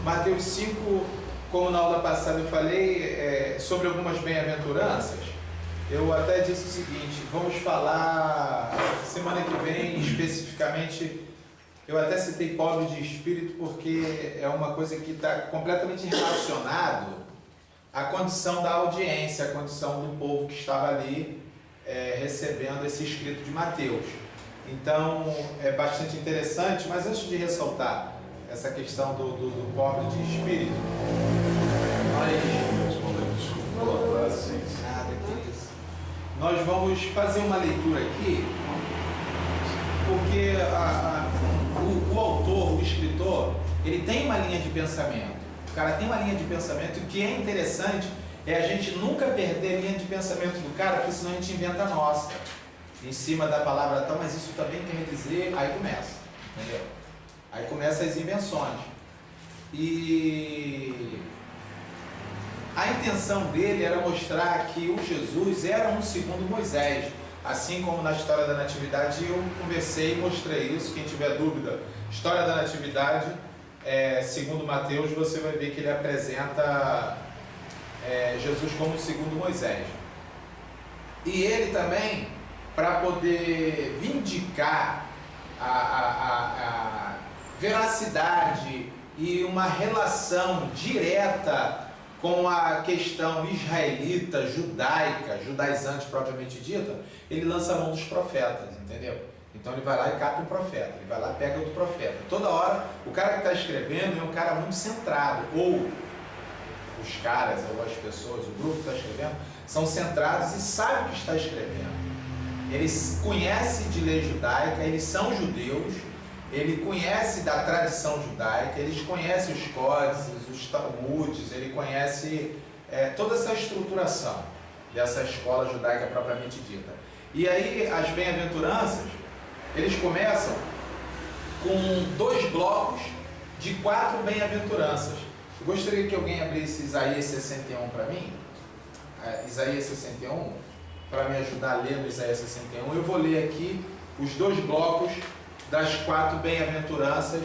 Mateus 5, como na aula passada eu falei, sobre algumas bem-aventuranças. Eu até disse o seguinte, vamos falar semana que vem especificamente. Eu até citei pobre de espírito porque é uma coisa que está completamente relacionado à condição da audiência, à condição do povo que estava ali recebendo esse escrito de Mateus. Então é bastante interessante, mas antes de ressaltar essa questão do pobre de espírito, nós vamos fazer uma leitura aqui, porque o autor, o escritor, ele tem uma linha de pensamento. O cara tem uma linha de pensamento, e o que é interessante é a gente nunca perder a linha de pensamento do cara, porque senão a gente inventa a nossa em cima da palavra tal, mas isso também quer dizer, aí começa, entendeu? Aí começam as invenções. E a intenção dele era mostrar que o Jesus era um segundo Moisés, assim como na história da Natividade eu conversei e mostrei isso. Quem tiver dúvida, história da Natividade, segundo Mateus, você vai ver que ele apresenta Jesus como o segundo Moisés. E ele também, para poder vindicar a veracidade e uma relação direta com a questão israelita, judaica, judaizante propriamente dita, ele lança a mão dos profetas, entendeu? Então ele vai lá e cata um profeta, ele vai lá e pega outro profeta. Toda hora, o cara que está escrevendo é um cara muito centrado, ou os caras, ou as pessoas, o grupo que está escrevendo, são centrados e sabem o que está escrevendo. Eles conhecem de lei judaica, eles são judeus, ele conhece da tradição judaica, eles conhecem os códices, os talmudes, ele conhece toda essa estruturação dessa escola judaica propriamente dita. E aí as bem-aventuranças, eles começam com 2 blocos de 4 bem-aventuranças. Eu gostaria que alguém abrisse Isaías 61 para mim, Isaías 61, para me ajudar a ler no Isaías 61. Eu vou ler aqui os 2 blocos das 4 bem-aventuranças,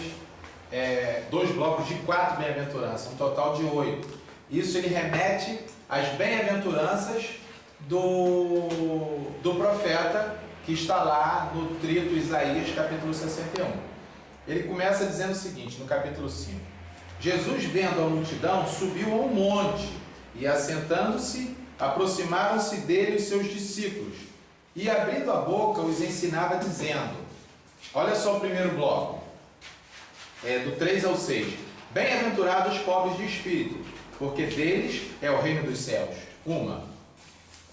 2 blocos de 4 bem-aventuranças, um total de 8. Isso ele remete às bem-aventuranças do profeta que está lá no trito Isaías, capítulo 61. Ele começa dizendo o seguinte, no capítulo 5. Jesus, vendo a multidão, subiu a um monte e, assentando-se, aproximaram-se dele os seus discípulos e, abrindo a boca, os ensinava dizendo... Olha só o primeiro bloco, do 3 ao 6. Bem-aventurados os pobres de espírito, porque deles é o reino dos céus. 1.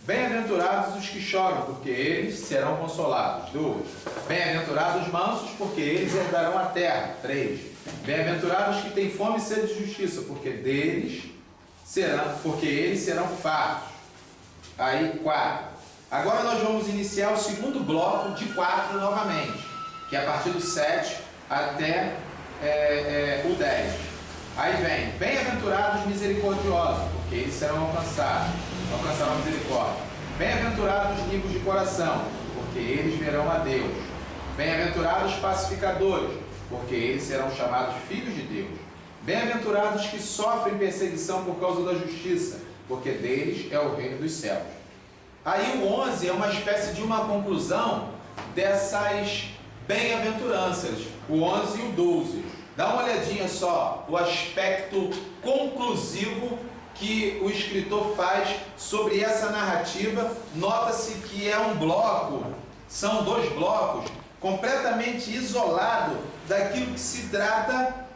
Bem-aventurados os que choram, porque eles serão consolados. 2. Bem-aventurados os mansos, porque eles herdarão a terra. 3. Bem-aventurados os que têm fome e sede de justiça, porque eles serão fartos. Aí, 4. Agora nós vamos iniciar o segundo bloco de 4 novamente, que é a partir do 7 até o 10. Aí vem, bem-aventurados misericordiosos, porque eles serão alcançarão misericórdia. Bem-aventurados limpos de coração, porque eles verão a Deus. Bem-aventurados pacificadores, porque eles serão chamados filhos de Deus. Bem-aventurados que sofrem perseguição por causa da justiça, porque deles é o reino dos céus. Aí o 11 é uma espécie de uma conclusão dessas bem-aventuranças, o 11 e o 12. Dá uma olhadinha só, o aspecto conclusivo que o escritor faz sobre essa narrativa. Nota-se que é um bloco, são 2 blocos, completamente isolado daquilo que se trata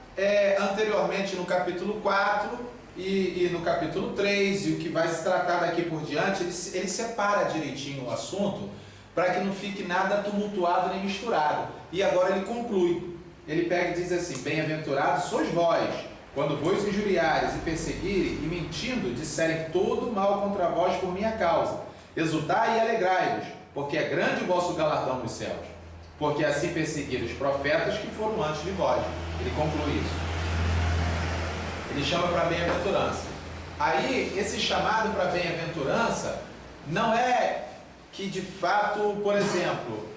anteriormente no capítulo 4 e no capítulo 3, e o que vai se tratar daqui por diante. Ele separa direitinho o assunto, para que não fique nada tumultuado nem misturado. E agora ele conclui. Ele pega e diz assim: bem-aventurados sois vós, quando vos injuriares e perseguirem, e mentindo, disserem todo mal contra vós por minha causa. Exultai e alegrai-vos, porque é grande o vosso galardão nos céus. Porque assim perseguiram os profetas que foram antes de vós. Ele conclui isso. Ele chama para bem-aventurança. Aí, esse chamado para bem-aventurança não é que de fato, por exemplo,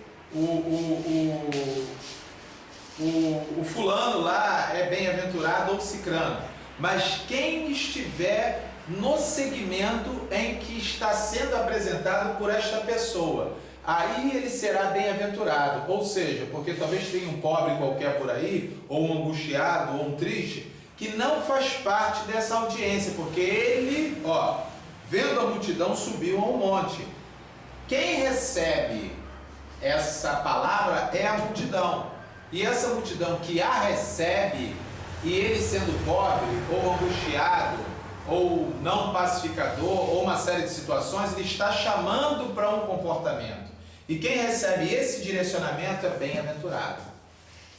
o fulano lá é bem-aventurado ou cicrano, mas quem estiver no segmento em que está sendo apresentado por esta pessoa, aí ele será bem-aventurado. Ou seja, porque talvez tenha um pobre qualquer por aí, ou um angustiado, ou um triste, que não faz parte dessa audiência, porque ele, vendo a multidão, subiu a um monte. Quem recebe essa palavra é a multidão. E essa multidão que a recebe, e ele sendo pobre, ou angustiado, ou não pacificador, ou uma série de situações, ele está chamando para um comportamento. E quem recebe esse direcionamento é bem-aventurado.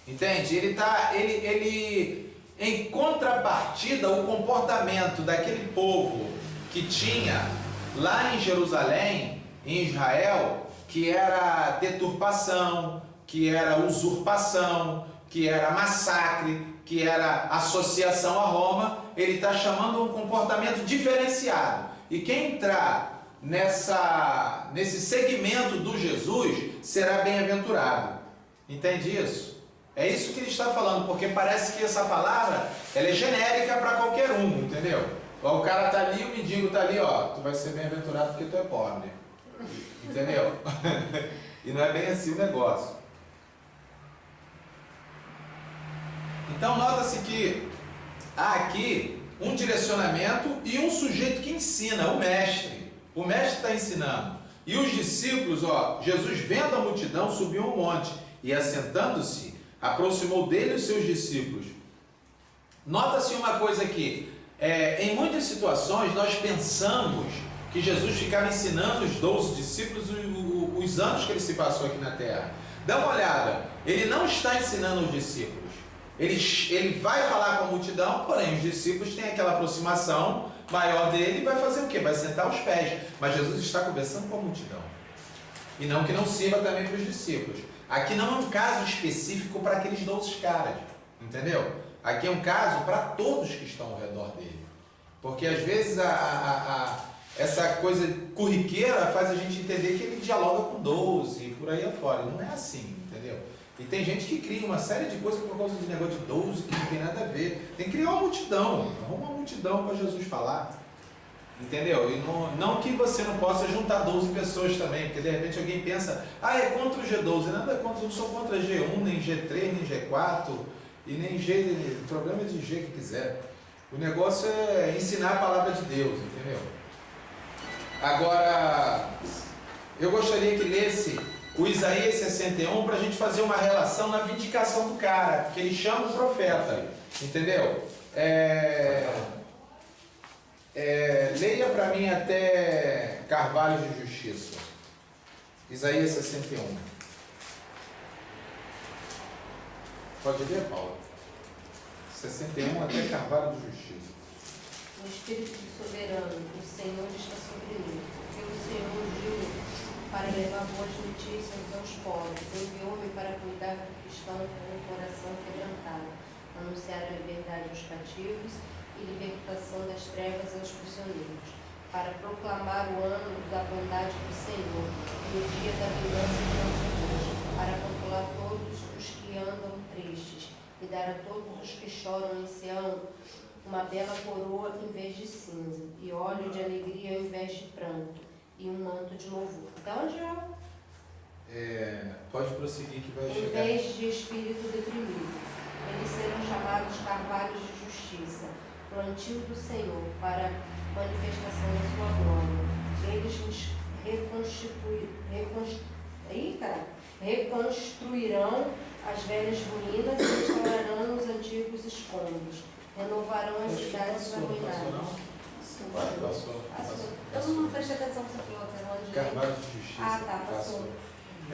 Entende? Ele em contrapartida, o comportamento daquele povo que tinha lá em Jerusalém, em Israel, que era deturpação, que era usurpação, que era massacre, que era associação a Roma, ele está chamando um comportamento diferenciado. E quem entrar nesse segmento do Jesus será bem-aventurado. Entende isso? É isso que ele está falando, porque parece que essa palavra ela é genérica para qualquer um, entendeu? O cara está ali, o mendigo está ali, tu vai ser bem-aventurado porque tu é pobre. Entendeu? E não é bem assim o negócio. Então nota-se que há aqui um direcionamento e um sujeito que ensina, o mestre. O mestre está ensinando. E os discípulos, Jesus vendo a multidão, subiu um monte e assentando-se, aproximou dele os seus discípulos. Nota-se uma coisa aqui, em muitas situações nós pensamos que Jesus ficava ensinando os 12 discípulos os anos que ele se passou aqui na terra. Dá uma olhada, ele não está ensinando os discípulos. Ele vai falar com a multidão, porém os discípulos têm aquela aproximação maior dele e vai fazer o quê? Vai sentar aos pés. Mas Jesus está conversando com a multidão. E não que não sirva também para os discípulos. Aqui não é um caso específico para aqueles 12 caras, entendeu? Aqui é um caso para todos que estão ao redor dele. Porque às vezes essa coisa corriqueira faz a gente entender que ele dialoga com 12 e por aí afora. Não é assim, entendeu? E tem gente que cria uma série de coisas por causa de negócio de 12 que não tem nada a ver. Tem que criar uma multidão. Arruma uma multidão para Jesus falar. Entendeu? E não que você não possa juntar 12 pessoas também, porque de repente alguém pensa, é contra o G12. Nada contra, não sou contra G1, nem G3, nem G4, e nem G. O problema é de G que quiser. O negócio é ensinar a palavra de Deus, entendeu? Agora, eu gostaria que lesse o Isaías 61 para a gente fazer uma relação na vindicação do cara, que ele chama o profeta, entendeu? Leia para mim até Carvalho de Justiça. Isaías 61. Pode ler, Paulo? 61 até Carvalho de Justiça. O Espírito soberano, o Senhor está sobre mim, porque o Senhor ungiu para levar boas notícias aos pobres, enviou-me para cuidar dos que estão com o coração quebrantado, anunciar a liberdade aos cativos e libertação das trevas aos prisioneiros, para proclamar o ano da bondade do Senhor e o dia da vingança de nosso Deus, para consolar todos os que andam tristes e dar a todos os que choram em Sião uma bela coroa em vez de cinza, e óleo de alegria ao invés de pranto, e um manto de louvor. Então, onde pode prosseguir que vai chegar. Em vez de espírito deprimido, eles serão chamados carvalhos de justiça, plantio do Senhor, para manifestação da sua glória. Eles reconstruirão as velhas ruínas e restaurarão os antigos escombros. Renovarão as cidades arruinadas. Passou. Eu não prestei atenção no que você falou até onde. Carvalho de Justiça. Passou.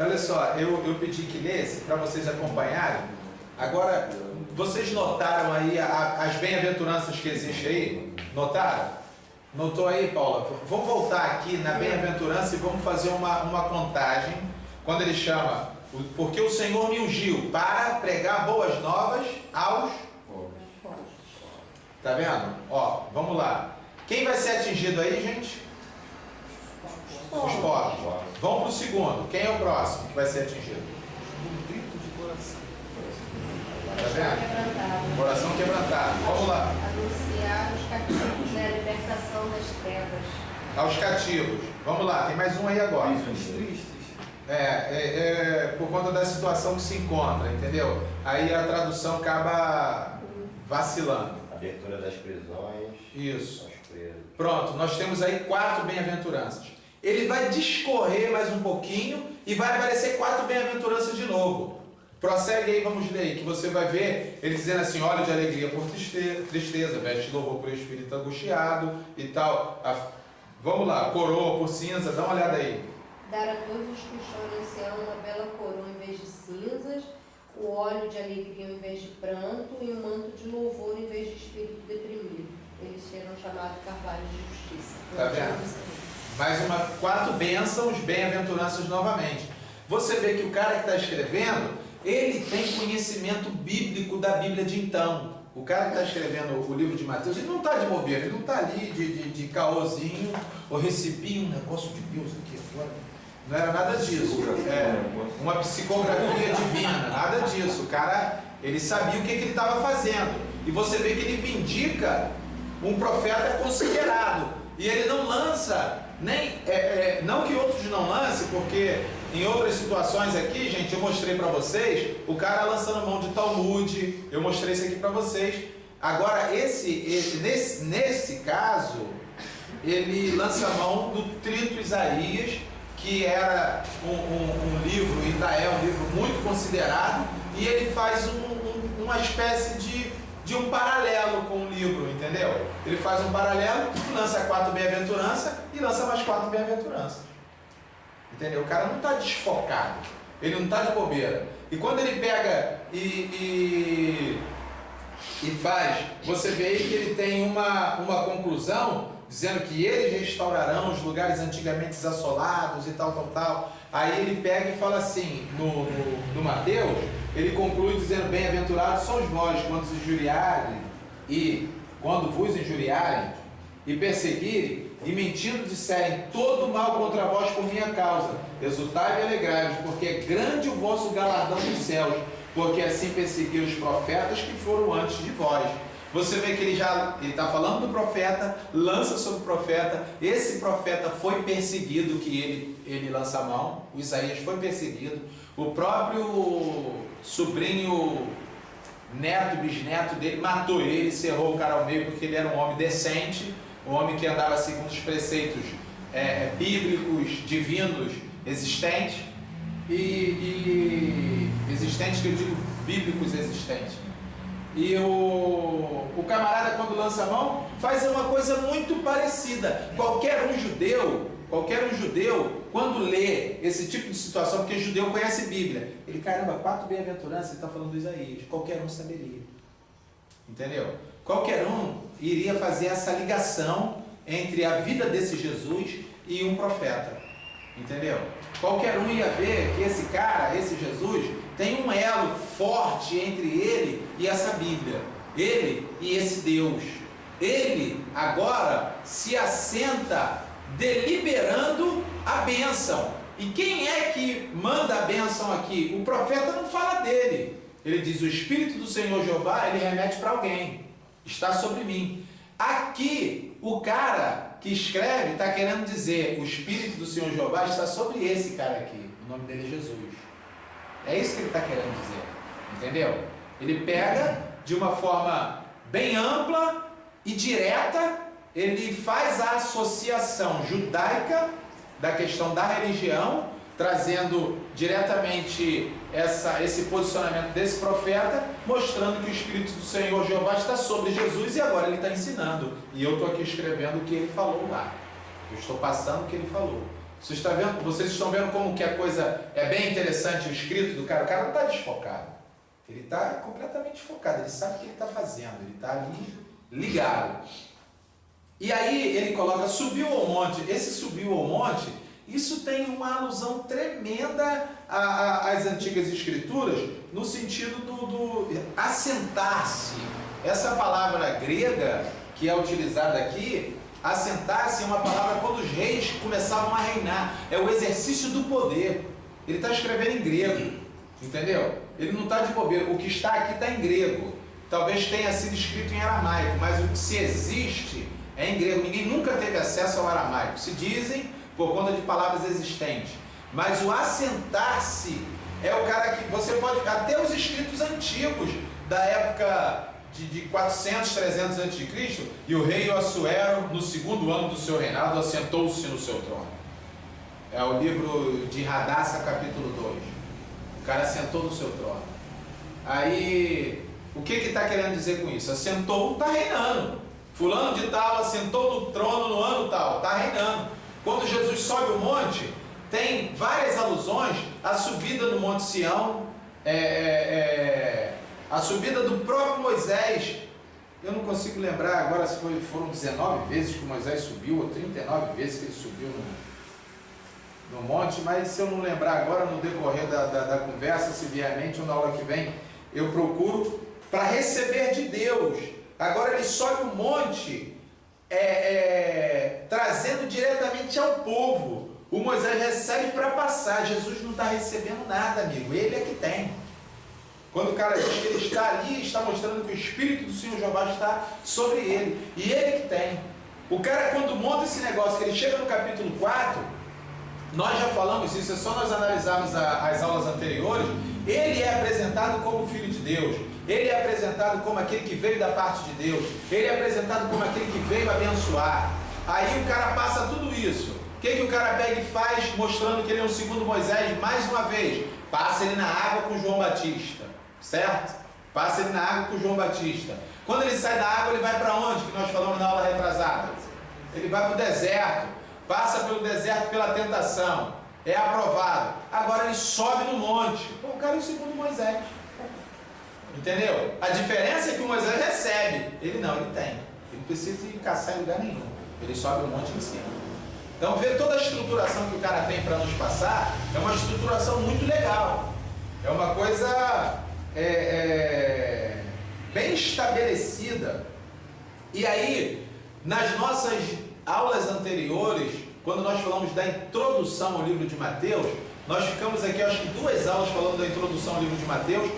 Olha só, eu pedi que lesse para vocês acompanharem. Agora, vocês notaram aí as bem-aventuranças que existem aí? Notaram? Notou aí, Paula? Vamos voltar aqui na bem-aventurança e vamos fazer uma contagem. Quando ele chama, porque o Senhor me ungiu para pregar boas novas aos pobres. Tá vendo? Vamos lá. Quem vai ser atingido aí, gente? Os pobres. Vamos para o segundo. Quem é o próximo que vai ser atingido? Tá vendo? Coração aos cativos. Vamos lá, tem mais um aí agora. Os tristes. Por conta da situação que se encontra, entendeu? Aí a tradução acaba vacilando. Abertura das prisões. Isso. Aos presos. Pronto, nós temos aí 4 bem-aventuranças. Ele vai discorrer mais um pouquinho e vai aparecer 4 bem-aventuranças de novo. Prossegue aí, vamos ler aí, que você vai ver ele dizendo assim: óleo de alegria por tristeza, veste de louvor por espírito angustiado e tal. Vamos lá, coroa por cinza, dá uma olhada aí. Dar a todos os que choram em Sião uma bela coroa em vez de cinzas, o óleo de alegria em vez de pranto e um manto de louvor em vez de espírito deprimido. Eles serão chamados carvalho de justiça. Tá vendo? Mais 4 bênçãos, bem-aventuranças novamente. Você vê que o cara que está escrevendo, ele tem conhecimento bíblico da Bíblia de então. O cara que está escrevendo o livro de Mateus, ele não está de bobeira, ele não está ali de caôzinho, ou recebi um negócio de Deus aqui agora. Não era nada disso. Uma psicografia divina, nada disso. O cara, ele sabia o que ele estava fazendo. E você vê que ele vindica um profeta considerado. E ele não lança, não que outros não lancem, porque em outras situações aqui, gente, eu mostrei para vocês, o cara lançando mão de Talmud, eu mostrei isso aqui para vocês. Agora, nesse caso, ele lança mão do Trito Isaías, que era um livro, ainda é um livro muito considerado, e ele faz uma espécie de um paralelo com o livro, entendeu? Ele faz um paralelo, lança 4 bem-aventuranças e lança mais 4 bem-aventuranças. Entendeu? O cara não está desfocado, ele não está de bobeira. E quando ele pega e faz, você vê aí que ele tem uma conclusão, dizendo que eles restaurarão os lugares antigamente assolados e tal. Aí ele pega e fala assim, no Mateus, ele conclui dizendo: bem-aventurados sois vós quando vos injuriarem e perseguirem, e mentindo disserem todo mal contra vós por minha causa, exultai e alegrai-vos, porque é grande o vosso galardão nos céus, porque assim perseguiram os profetas que foram antes de vós. Você vê que ele está falando do profeta, lança sobre o profeta. Esse profeta foi perseguido, que ele lança a mão. O Isaías foi perseguido. O próprio sobrinho, neto, bisneto dele, matou ele, cerrou o cara ao meio, porque ele era um homem decente, um homem que andava segundo os preceitos bíblicos, divinos, existentes. E existentes, que eu digo bíblicos existentes. E o camarada, quando lança a mão, faz uma coisa muito parecida. Qualquer um judeu, quando lê esse tipo de situação, porque judeu conhece Bíblia, ele, caramba, 4 bem-aventuranças, ele está falando do Isaías, qualquer um saberia. Entendeu? Qualquer um iria fazer essa ligação entre a vida desse Jesus e um profeta. Entendeu? Qualquer um ia ver que esse cara, esse Jesus, tem um elo forte entre ele e essa Bíblia, ele e esse Deus. Ele agora se assenta deliberando a bênção. E quem é que manda a bênção aqui? O profeta não fala dele. Ele diz: o Espírito do Senhor Jeová, ele remete para alguém, está sobre mim. Aqui, o cara que escreve está querendo dizer: o Espírito do Senhor Jeová está sobre esse cara aqui. O nome dele é Jesus. É isso que ele está querendo dizer, entendeu? Ele pega de uma forma bem ampla e direta, ele faz a associação judaica da questão da religião, trazendo diretamente esse posicionamento desse profeta, mostrando que o Espírito do Senhor Jeová está sobre Jesus, e agora ele está ensinando. E eu estou aqui escrevendo o que ele falou lá. Eu estou passando o que ele falou. Vocês estão vendo como que a coisa é bem interessante, o escrito do cara. O cara não está desfocado. Ele está completamente focado. Ele sabe o que ele está fazendo. Ele está ali ligado. E aí ele coloca: subiu ao monte. Esse subiu ao monte, isso tem uma alusão tremenda às antigas escrituras, no sentido do assentar-se. Essa palavra grega que é utilizada aqui, assentar-se, é uma palavra quando os reis começavam a reinar, é o exercício do poder. Ele está escrevendo em grego, entendeu? Ele não está de bobeira. O que está aqui está em grego. Talvez tenha sido escrito em aramaico, mas o que se existe É em grego, ninguém nunca teve acesso ao aramaico. Se dizem por conta de palavras existentes. Mas o assentar-se é o cara que você pode, até os escritos antigos da época de 400, 300 a.C., e o rei Assuero, no segundo ano do seu reinado, assentou-se no seu trono. É o livro de Radassa, capítulo 2. O cara assentou no seu trono. Aí, o que está querendo dizer com isso? Assentou, está reinando. Fulano de tal assentou no trono no ano tal, está reinando. Quando Jesus sobe o monte, tem várias alusões à subida do Monte Sião, a subida do próprio Moisés. Eu não consigo lembrar agora se foram 19 vezes que Moisés subiu, ou 39 vezes que ele subiu no monte, mas se eu não lembrar agora, no decorrer da conversa, se vier à mente ou na aula que vem, eu procuro, para receber de Deus. Agora ele sobe o monte, trazendo diretamente ao povo. O Moisés recebe para passar. Jesus não está recebendo nada, amigo, ele é que tem. Quando o cara diz que ele está ali, está mostrando que o Espírito do Senhor Jeová está sobre ele, e ele que tem. O cara, quando monta esse negócio, que ele chega no capítulo 4, nós já falamos isso, é só nós analisarmos as aulas anteriores. Ele é apresentado como Filho de Deus, ele é apresentado como aquele que veio da parte de Deus, ele é apresentado como aquele que veio abençoar. Aí o cara passa tudo isso. O que o cara pega e faz, mostrando que ele é um segundo Moisés, mais uma vez? Passa ele na água com João Batista, certo? Passa ele na água com João Batista. Quando ele sai da água, ele vai para onde? Que nós falamos na aula retrasada. Ele vai para o deserto, passa pelo deserto pela tentação, é aprovado. Agora ele sobe no monte. Pô, o cara é o segundo Moisés. Entendeu? A diferença é que o Moisés recebe, ele não, ele tem. Ele não precisa ir caçar em lugar nenhum. Ele sobe o monte em cima. Então, ver toda a estruturação que o cara tem para nos passar é uma estruturação muito legal. É uma coisa bem estabelecida. E aí, nas nossas aulas anteriores, quando nós falamos da introdução ao livro de Mateus, nós ficamos aqui, acho que 2 aulas falando da introdução ao livro de Mateus,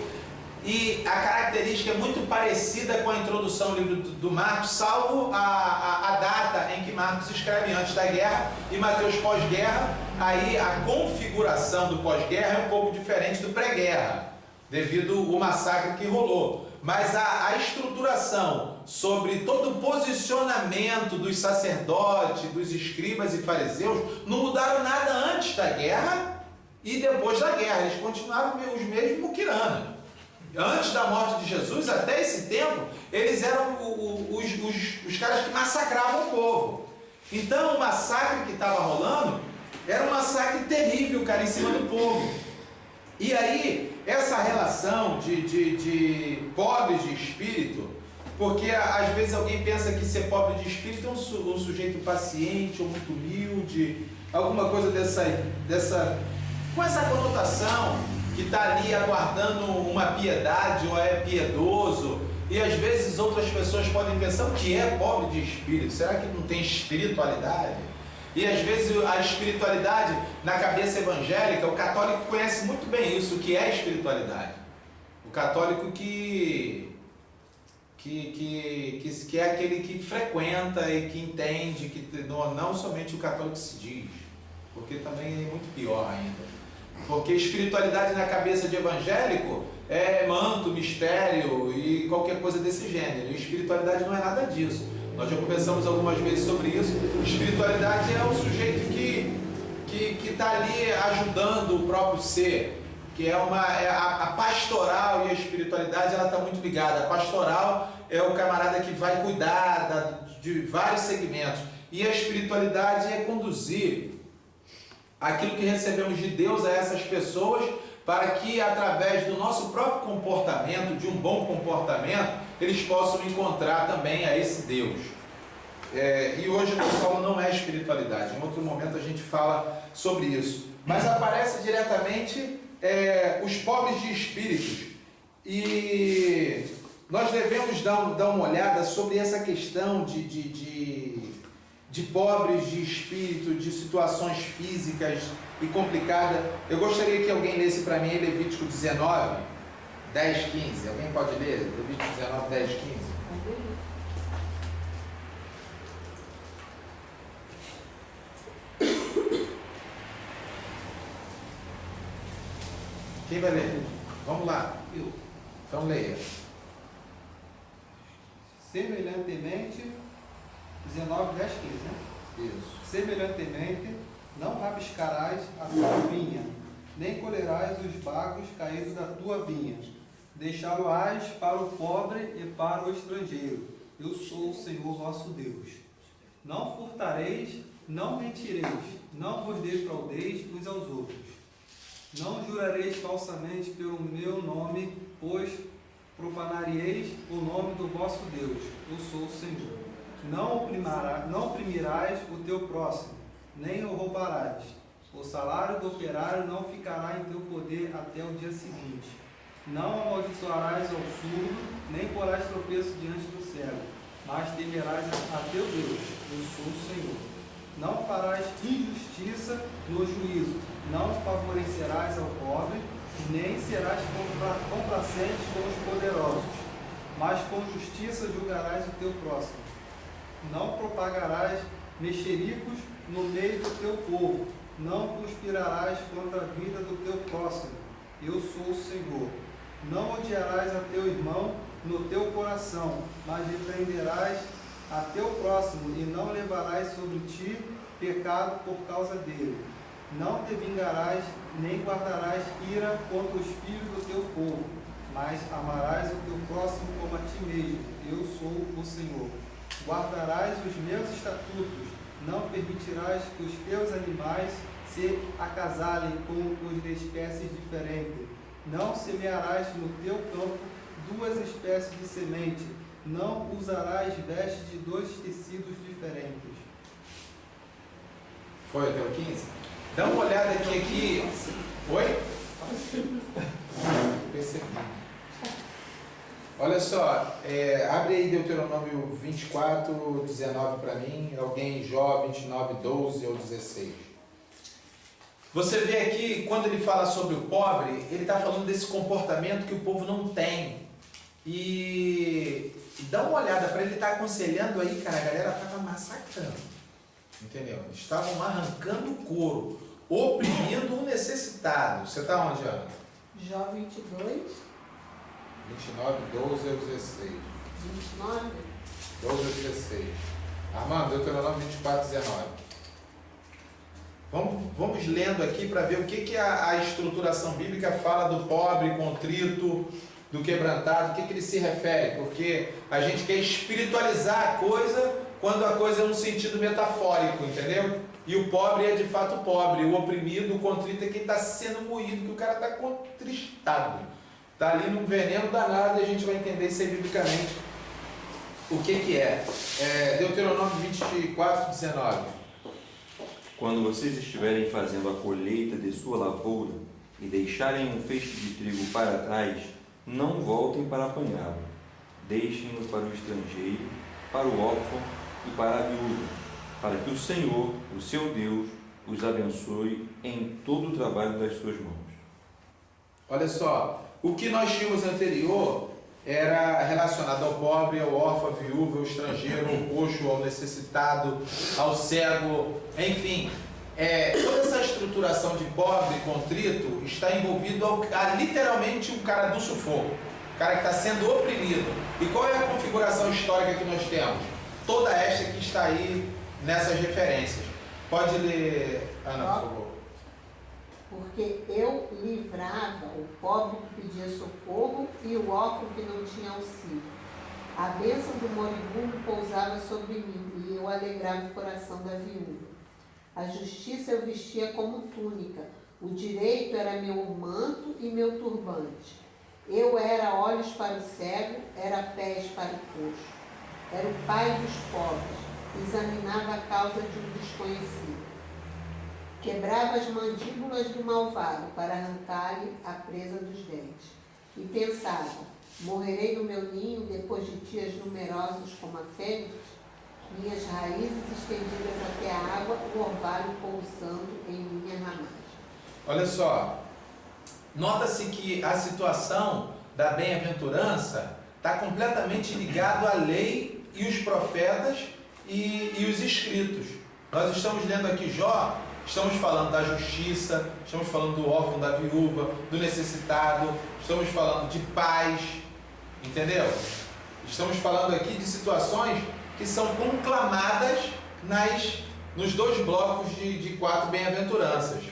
e a característica é muito parecida com a introdução ao livro do Marcos, salvo a data em que Marcos escreve antes da guerra e Mateus pós-guerra. Aí a configuração do pós-guerra é um pouco diferente do pré-guerra, devido ao massacre que rolou. Mas a estruturação sobre todo o posicionamento dos sacerdotes, dos escribas e fariseus, não mudaram nada antes da guerra e depois da guerra. Eles continuaram os mesmos muquirana. Antes da morte de Jesus, até esse tempo, eles eram os caras que massacravam o povo. Então o massacre que estava rolando era um massacre terrível, cara, em cima do povo. E aí, essa relação de pobres de espírito, porque às vezes alguém pensa que ser pobre de espírito é um sujeito paciente ou muito humilde, alguma coisa com essa conotação, que está ali aguardando uma piedade ou é piedoso. E às vezes outras pessoas podem pensar o que é pobre de espírito, será que não tem espiritualidade? E às vezes a espiritualidade, na cabeça evangélica, o católico conhece muito bem isso, o que é espiritualidade. O católico que é aquele que frequenta e que entende, que não somente o católico que se diz, porque também é muito pior ainda. Porque espiritualidade na cabeça de evangélico é manto, mistério e qualquer coisa desse gênero. E espiritualidade não é nada disso. Nós já conversamos algumas vezes sobre isso. Espiritualidade é o sujeito que está ali ajudando o próprio ser, que a pastoral. E a espiritualidade ela está muito ligada. A pastoral é o camarada que vai cuidar de vários segmentos, e a espiritualidade é conduzir aquilo que recebemos de Deus a essas pessoas, para que através do nosso próprio comportamento, de um bom comportamento, eles possam encontrar também a esse Deus. E hoje a nossa aula não é espiritualidade, em outro momento a gente fala sobre isso, mas aparece diretamente os pobres de espíritos, e nós devemos dar uma olhada sobre essa questão de pobres de espírito, de situações físicas e complicadas. Eu gostaria que alguém lesse para mim Levítico 19, 10, 15. Alguém pode ler? Levítico 19, 10, 15. Quem vai ler? Vamos lá. Eu. Então leia. Semelhantemente, 19, 10, 15, né? Isso. Semelhantemente, não rabiscarás a tua vinha, nem colherás os bagos caídos da tua vinha. Deixá-lo-ás para o pobre e para o estrangeiro. Eu sou o Senhor vosso Deus. Não furtareis, não mentireis, não vos defraudeis uns aos outros. Não jurareis falsamente pelo meu nome, pois profanareis o nome do vosso Deus. Eu sou o Senhor. Não oprimirás o teu próximo, nem o roubarás. O salário do operário não ficará em teu poder até o dia seguinte. Não amaldiçoarás ao surdo, nem porás tropeço diante do cego, mas temerás a teu Deus. Eu sou o Senhor. Não farás injustiça no juízo, não favorecerás ao pobre, nem serás complacente com os poderosos, mas com justiça julgarás o teu próximo. Não propagarás mexericos no meio do teu povo, não conspirarás contra a vida do teu próximo. Eu sou o Senhor. Não odiarás a teu irmão no teu coração, mas repreenderás a teu próximo e não levarás sobre ti pecado por causa dele. Não te vingarás, nem guardarás ira contra os filhos do teu povo, mas amarás o teu próximo como a ti mesmo. Eu sou o Senhor. Guardarás os meus estatutos, não permitirás que os teus animais se acasalem com os de espécies diferentes. Não semearás no teu campo duas espécies de semente, não usarás vestes de dois tecidos diferentes. Foi até o 15? Dá uma olhada aqui. Oi? Percebi. Olha só, abre aí Deuteronômio 24, 19 para mim, alguém Jó 29, 12 ou 16. Você vê aqui, quando ele fala sobre o pobre, ele está falando desse comportamento que o povo não tem. E dá uma olhada para ele estar aconselhando aí, cara, a galera estava massacrando. Entendeu? Eles estavam arrancando o couro, oprimindo o necessitado. Você está onde, Ana? Jó 22, 29, 12 ou 16. 29. 12 ou 16. Armando, Deuteronômio 24, 19. Vamos lendo aqui para ver o que a estruturação bíblica fala do pobre, contrito, do quebrantado, o que ele se refere, porque a gente quer espiritualizar a coisa quando a coisa é um sentido metafórico, entendeu? E o pobre é de fato pobre, o oprimido, o contrito é quem está sendo moído, que o cara está contristado, está ali num veneno danado, e a gente vai entender isso aí biblicamente, o que é. Deuteronômio 24, 19. Quando vocês estiverem fazendo a colheita de sua lavoura e deixarem um feixe de trigo para trás, não voltem para apanhá-lo. Deixem-no para o estrangeiro, para o órfão e para a viúva, para que o Senhor, o seu Deus, os abençoe em todo o trabalho das suas mãos. Olha só, o que nós tínhamos anterior era relacionado ao pobre, ao órfão, à viúva, ao estrangeiro, ao coxo, ao necessitado, ao cego, enfim. Toda essa estruturação de pobre, contrito, está envolvido a literalmente um cara do sufoco, o cara que está sendo oprimido. E qual é a configuração histórica que nós temos? Toda esta que está aí nessas referências. Pode ler, Ana, por favor. Porque eu livrava o pobre que pedia socorro e o órfão que não tinha auxílio. A bênção do moribundo pousava sobre mim e eu alegrava o coração da viúva. A justiça eu vestia como túnica, o direito era meu manto e meu turbante. Eu era olhos para o cego, era pés para o coxo. Era o pai dos pobres, examinava a causa de um desconhecido. Quebrava as mandíbulas do malvado para arrancar-lhe a presa dos dentes. E pensava, morrerei no meu ninho depois de dias numerosos como a fênix, minhas raízes estendidas até a água, o orvalho pousando em minha ramagem. Olha só, nota-se que a situação da bem-aventurança está completamente ligado à lei e os profetas e os escritos. Nós estamos lendo aqui Jó, estamos falando da justiça, estamos falando do órfão, da viúva, do necessitado, estamos falando de paz, entendeu? Estamos falando aqui de situações que são conclamadas nos dois blocos de 4 bem-aventuranças.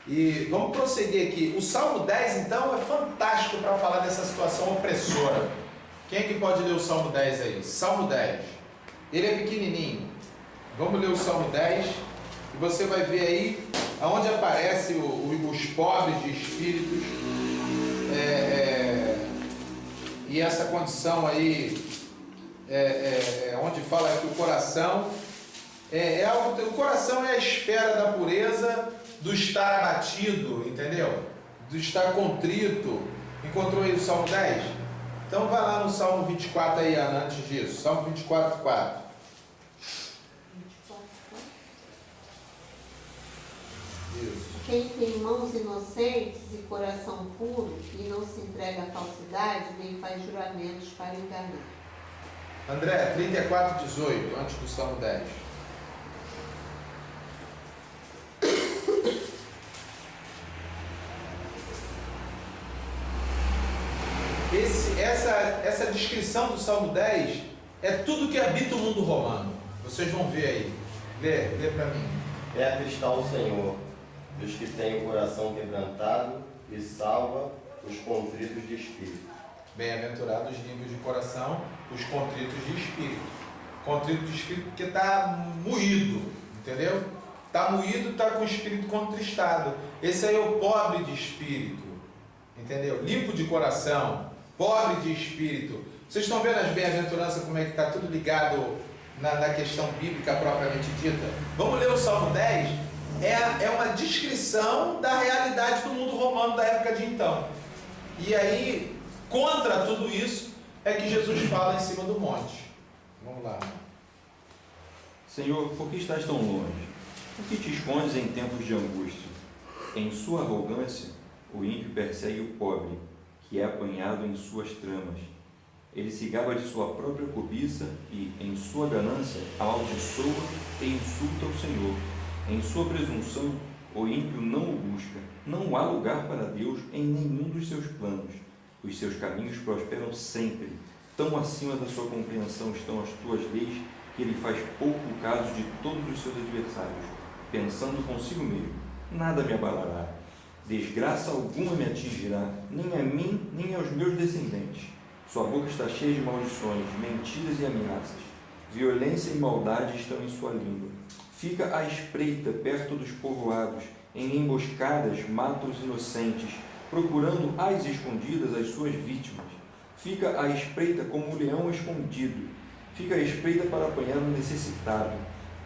E vamos prosseguir aqui. O Salmo 10, então, é fantástico para falar dessa situação opressora. Quem é que pode ler o Salmo 10 aí? Salmo 10. Ele é pequenininho. Vamos ler o Salmo 10 e você vai ver aí aonde aparece os pobres de espíritos e essa condição aí, onde fala que o coração o coração é a esfera da pureza, do estar abatido, entendeu? Do estar contrito. Encontrou aí o Salmo 10? Então vai lá no Salmo 24 aí, Ana, antes disso. Salmo 24, 4. Isso. Quem tem mãos inocentes e coração puro e não se entrega à falsidade, nem faz juramentos para enganar. André, 34, 18, antes do Salmo 10. Essa descrição do Salmo 10 é tudo que habita o mundo romano. Vocês vão ver aí. Lê para mim. Perto está o Senhor, dos que têm o coração quebrantado, e salva os contritos de espírito. Bem-aventurados os limpos de coração, os contritos de espírito. Contrito de espírito porque está moído, entendeu? Está moído, está com o espírito contristado. Esse aí é o pobre de espírito, entendeu? Limpo de coração, pobre de espírito. Vocês estão vendo as bem-aventuranças, como é que está tudo ligado na questão bíblica propriamente dita? Vamos ler o Salmo 10? É uma descrição da realidade do mundo romano da época de então. E aí, contra tudo isso, é que Jesus fala em cima do monte. Vamos lá. Senhor, por que estás tão longe? Por que te escondes em tempos de angústia? Em sua arrogância, o ímpio persegue o pobre, que é apanhado em suas tramas. Ele se gaba de sua própria cobiça e, em sua ganância, amaldiçoa e insulta o Senhor. Em sua presunção, o ímpio não o busca. Não há lugar para Deus em nenhum dos seus planos. Os seus caminhos prosperam sempre. Tão acima da sua compreensão estão as tuas leis, que ele faz pouco caso de todos os seus adversários, pensando consigo mesmo: nada me abalará. Desgraça alguma me atingirá, nem a mim, nem aos meus descendentes. Sua boca está cheia de maldições, mentiras e ameaças. Violência e maldade estão em sua língua. Fica à espreita perto dos povoados, em emboscadas mata os inocentes, procurando às escondidas as suas vítimas. Fica à espreita como o leão escondido. Fica à espreita para apanhar o necessitado.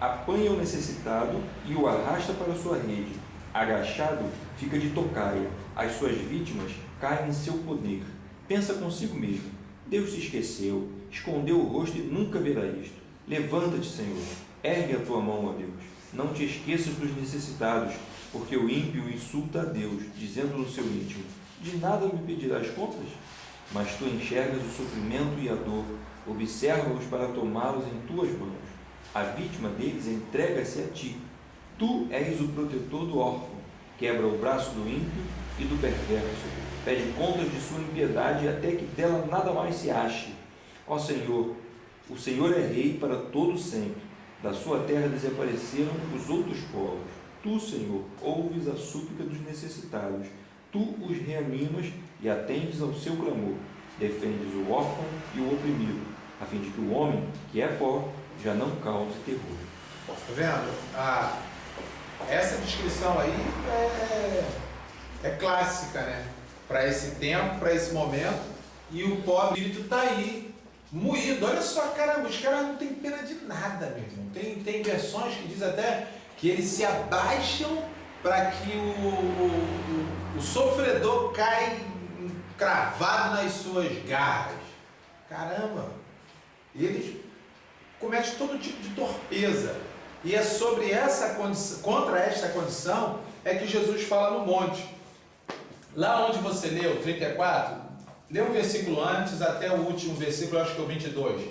Apanha o necessitado e o arrasta para sua rede. Agachado, fica de tocaia. As suas vítimas caem em seu poder. Pensa consigo mesmo: Deus se esqueceu, escondeu o rosto e nunca verá isto. Levanta-te, Senhor, ergue a tua mão, ó Deus. Não te esqueças dos necessitados, porque o ímpio insulta a Deus, dizendo no seu íntimo: de nada me pedirás contas? Mas tu enxergas o sofrimento e a dor, observa-os para tomá-los em tuas mãos. A vítima deles entrega-se a ti. Tu és o protetor do órfão, quebra o braço do ímpio e do perverso, pede contas de sua impiedade até que dela nada mais se ache. Ó Senhor, o Senhor é rei para todo sempre. Da sua terra desapareceram os outros povos. Tu, Senhor, ouves a súplica dos necessitados. Tu os reanimas e atendes ao seu clamor. Defendes o órfão e o oprimido, a fim de que o homem, que é pó, já não cause terror. Está vendo? Essa descrição aí é clássica, né? Para esse tempo, para esse momento. E o pobre espírito está aí, moído. Olha só, caramba, os caras não têm pena de nada, meu irmão. Tem versões que diz até que eles se abaixam para que o sofredor caia cravado nas suas garras. Caramba! Eles cometem todo tipo de torpeza. E é sobre essa condição, contra esta condição, é que Jesus fala no monte. Lá onde você leu, 34, lê um versículo antes até o último versículo, acho que é o 22.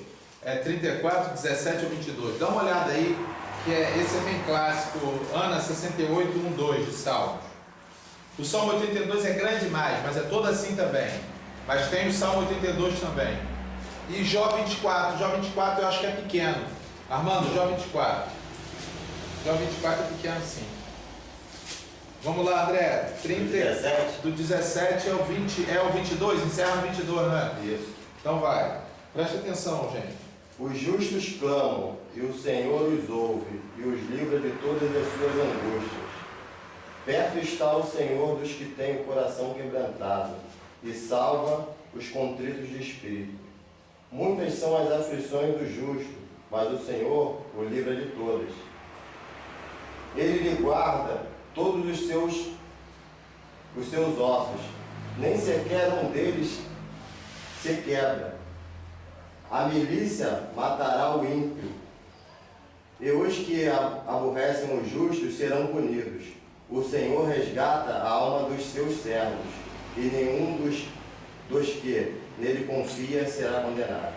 34, 17 ou 22. Dá uma olhada aí esse é bem clássico, Ana 68, 1, 2 de Salmos. O Salmo 82 é grande demais, mas é todo assim também. Mas tem o Salmo 82 também. E Jó 24. Jó 24 eu acho que é pequeno. Armando, Jó 24. Jó 24 é pequeno sim. Vamos lá, André. 17? Do 17 ao 20, é o 22, encerra o 22, não é? Isso. Então vai. Presta atenção, gente. Os justos clamam, e o Senhor os ouve, e os livra de todas as suas angústias. Perto está o Senhor dos que têm o coração quebrantado, e salva os contritos de espírito. Muitas são as aflições do justo, mas o Senhor o livra de todas. Ele lhe guarda todos os seus ossos, nem sequer um deles se quebra. A milícia matará o ímpio, e os que aborrecem os justos serão punidos. O Senhor resgata a alma dos seus servos, e nenhum dos que nele confia será condenado.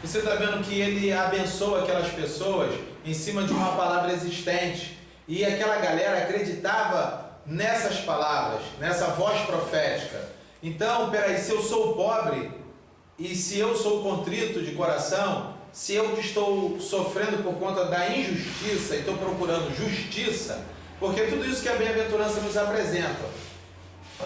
Você está vendo que ele abençoa aquelas pessoas em cima de uma palavra existente. E aquela galera acreditava nessas palavras, nessa voz profética. Então, peraí, se eu sou pobre e se eu sou contrito de coração, se eu estou sofrendo por conta da injustiça e estou procurando justiça, porque tudo isso que a bem-aventurança nos apresenta.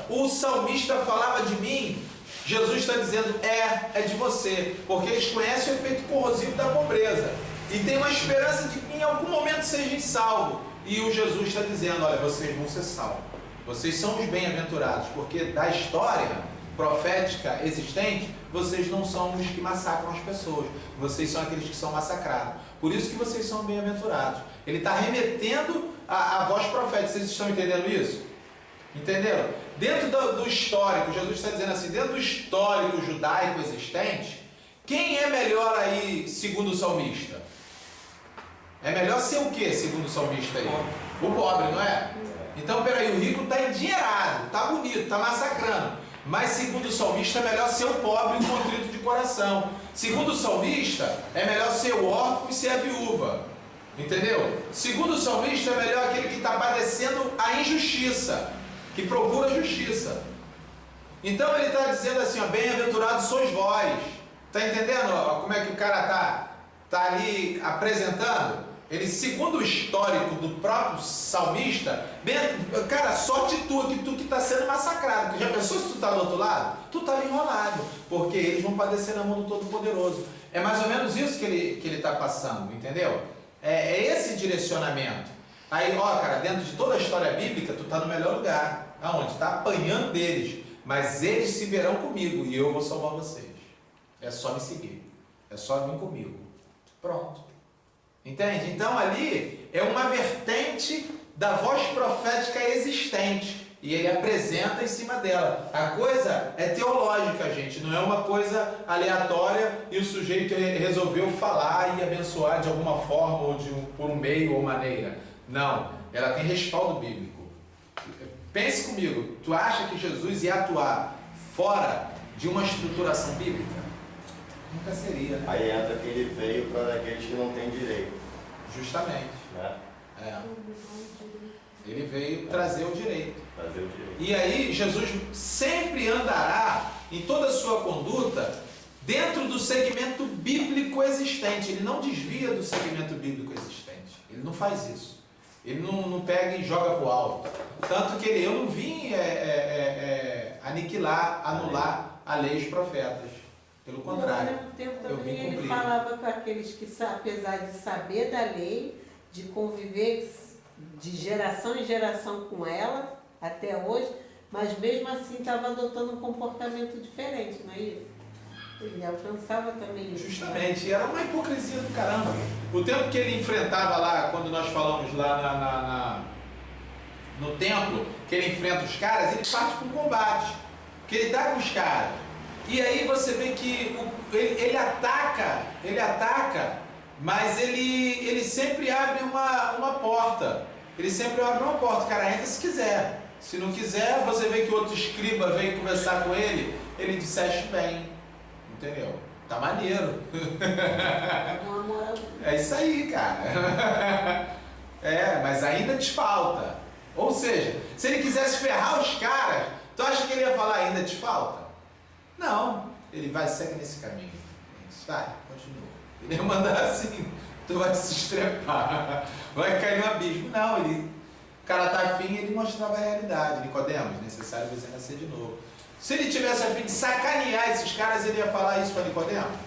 O salmista falava de mim, Jesus está dizendo, é de você, porque eles conhecem o efeito corrosivo da pobreza e tem uma esperança de que em algum momento sejam salvos. E o Jesus está dizendo, olha, vocês vão ser salvos, vocês são os bem-aventurados, porque da história profética existente, vocês não são os que massacram as pessoas, vocês são aqueles que são massacrados, por isso que vocês são bem-aventurados. Ele está remetendo a voz profética, vocês estão entendendo isso? Entenderam? Dentro do histórico, Jesus está dizendo assim, dentro do histórico judaico existente, quem é melhor aí, segundo o salmista? É melhor ser o que, segundo o salmista aí? O pobre, não é? Então, peraí, o rico está endinheirado, está bonito, está massacrando. Mas, segundo o salmista, é melhor ser o pobre e o contrito de coração. Segundo o salmista, é melhor ser o órfão e ser a viúva. Entendeu? Segundo o salmista, é melhor aquele que está padecendo a injustiça, que procura a justiça. Então, ele está dizendo assim, ó, bem-aventurados sois vós. Está entendendo ó, como é que o cara está ali apresentando? Ele, segundo o histórico do próprio salmista, cara, sorte tua que tu que está sendo massacrado. Porque já pensou se tu está do outro lado? Tu estava enrolado, porque eles vão padecer na mão do Todo-Poderoso. É mais ou menos isso que ele está passando, entendeu? É esse direcionamento. Aí, ó, cara, dentro de toda a história bíblica, tu está no melhor lugar. Aonde? Está apanhando deles. Mas eles se verão comigo e eu vou salvar vocês. É só me seguir. É só vir comigo. Pronto. Entende? Então ali é uma vertente da voz profética existente e ele apresenta em cima dela. A coisa é teológica, gente, não é uma coisa aleatória e o sujeito resolveu falar e abençoar de alguma forma ou por um meio ou maneira. Não, ela tem respaldo bíblico. Pense comigo, tu acha que Jesus ia atuar fora de uma estruturação bíblica? Nunca seria, né? Aí entra que ele veio para aqueles que não têm direito. Justamente. Né? Ele veio trazer o direito. Trazer o direito. E aí Jesus sempre andará em toda a sua conduta dentro do segmento bíblico existente. Ele não desvia do segmento bíblico existente. Ele não faz isso. Ele não pega e joga para o alto. Tanto que eu não vim aniquilar, anular a lei e os profetas. Pelo contrário, ao mesmo tempo eu também vim ele cumprir. falava com aqueles que, apesar de saber da lei, de conviver de geração em geração com ela, até hoje, mas mesmo assim estava adotando um comportamento diferente, não é isso? Ele alcançava também isso. Justamente, era uma hipocrisia do caramba. O tempo que ele enfrentava lá, quando nós falamos lá no templo, que ele enfrenta os caras, ele parte para o combate, porque ele está com os caras. E aí você vê que ele ataca, mas ele sempre abre uma porta. Ele sempre abre uma porta, o cara entra se quiser. Se não quiser, você vê que outro escriba vem conversar com ele, ele disseste bem. Entendeu? Tá maneiro. Uma moral. É isso aí, cara. Mas ainda te falta. Ou seja, se ele quisesse ferrar os caras, tu acha que ele ia falar ainda te falta? Não, ele vai seguir nesse caminho. Vai, continua. Ele ia mandar assim, tu vai se estrepar, vai cair no abismo. Não, o cara tá afim e ele mostrava a realidade. Nicodemos, necessário você nascer de novo. Se ele tivesse a fim de sacanear esses caras, ele ia falar isso para Nicodemos?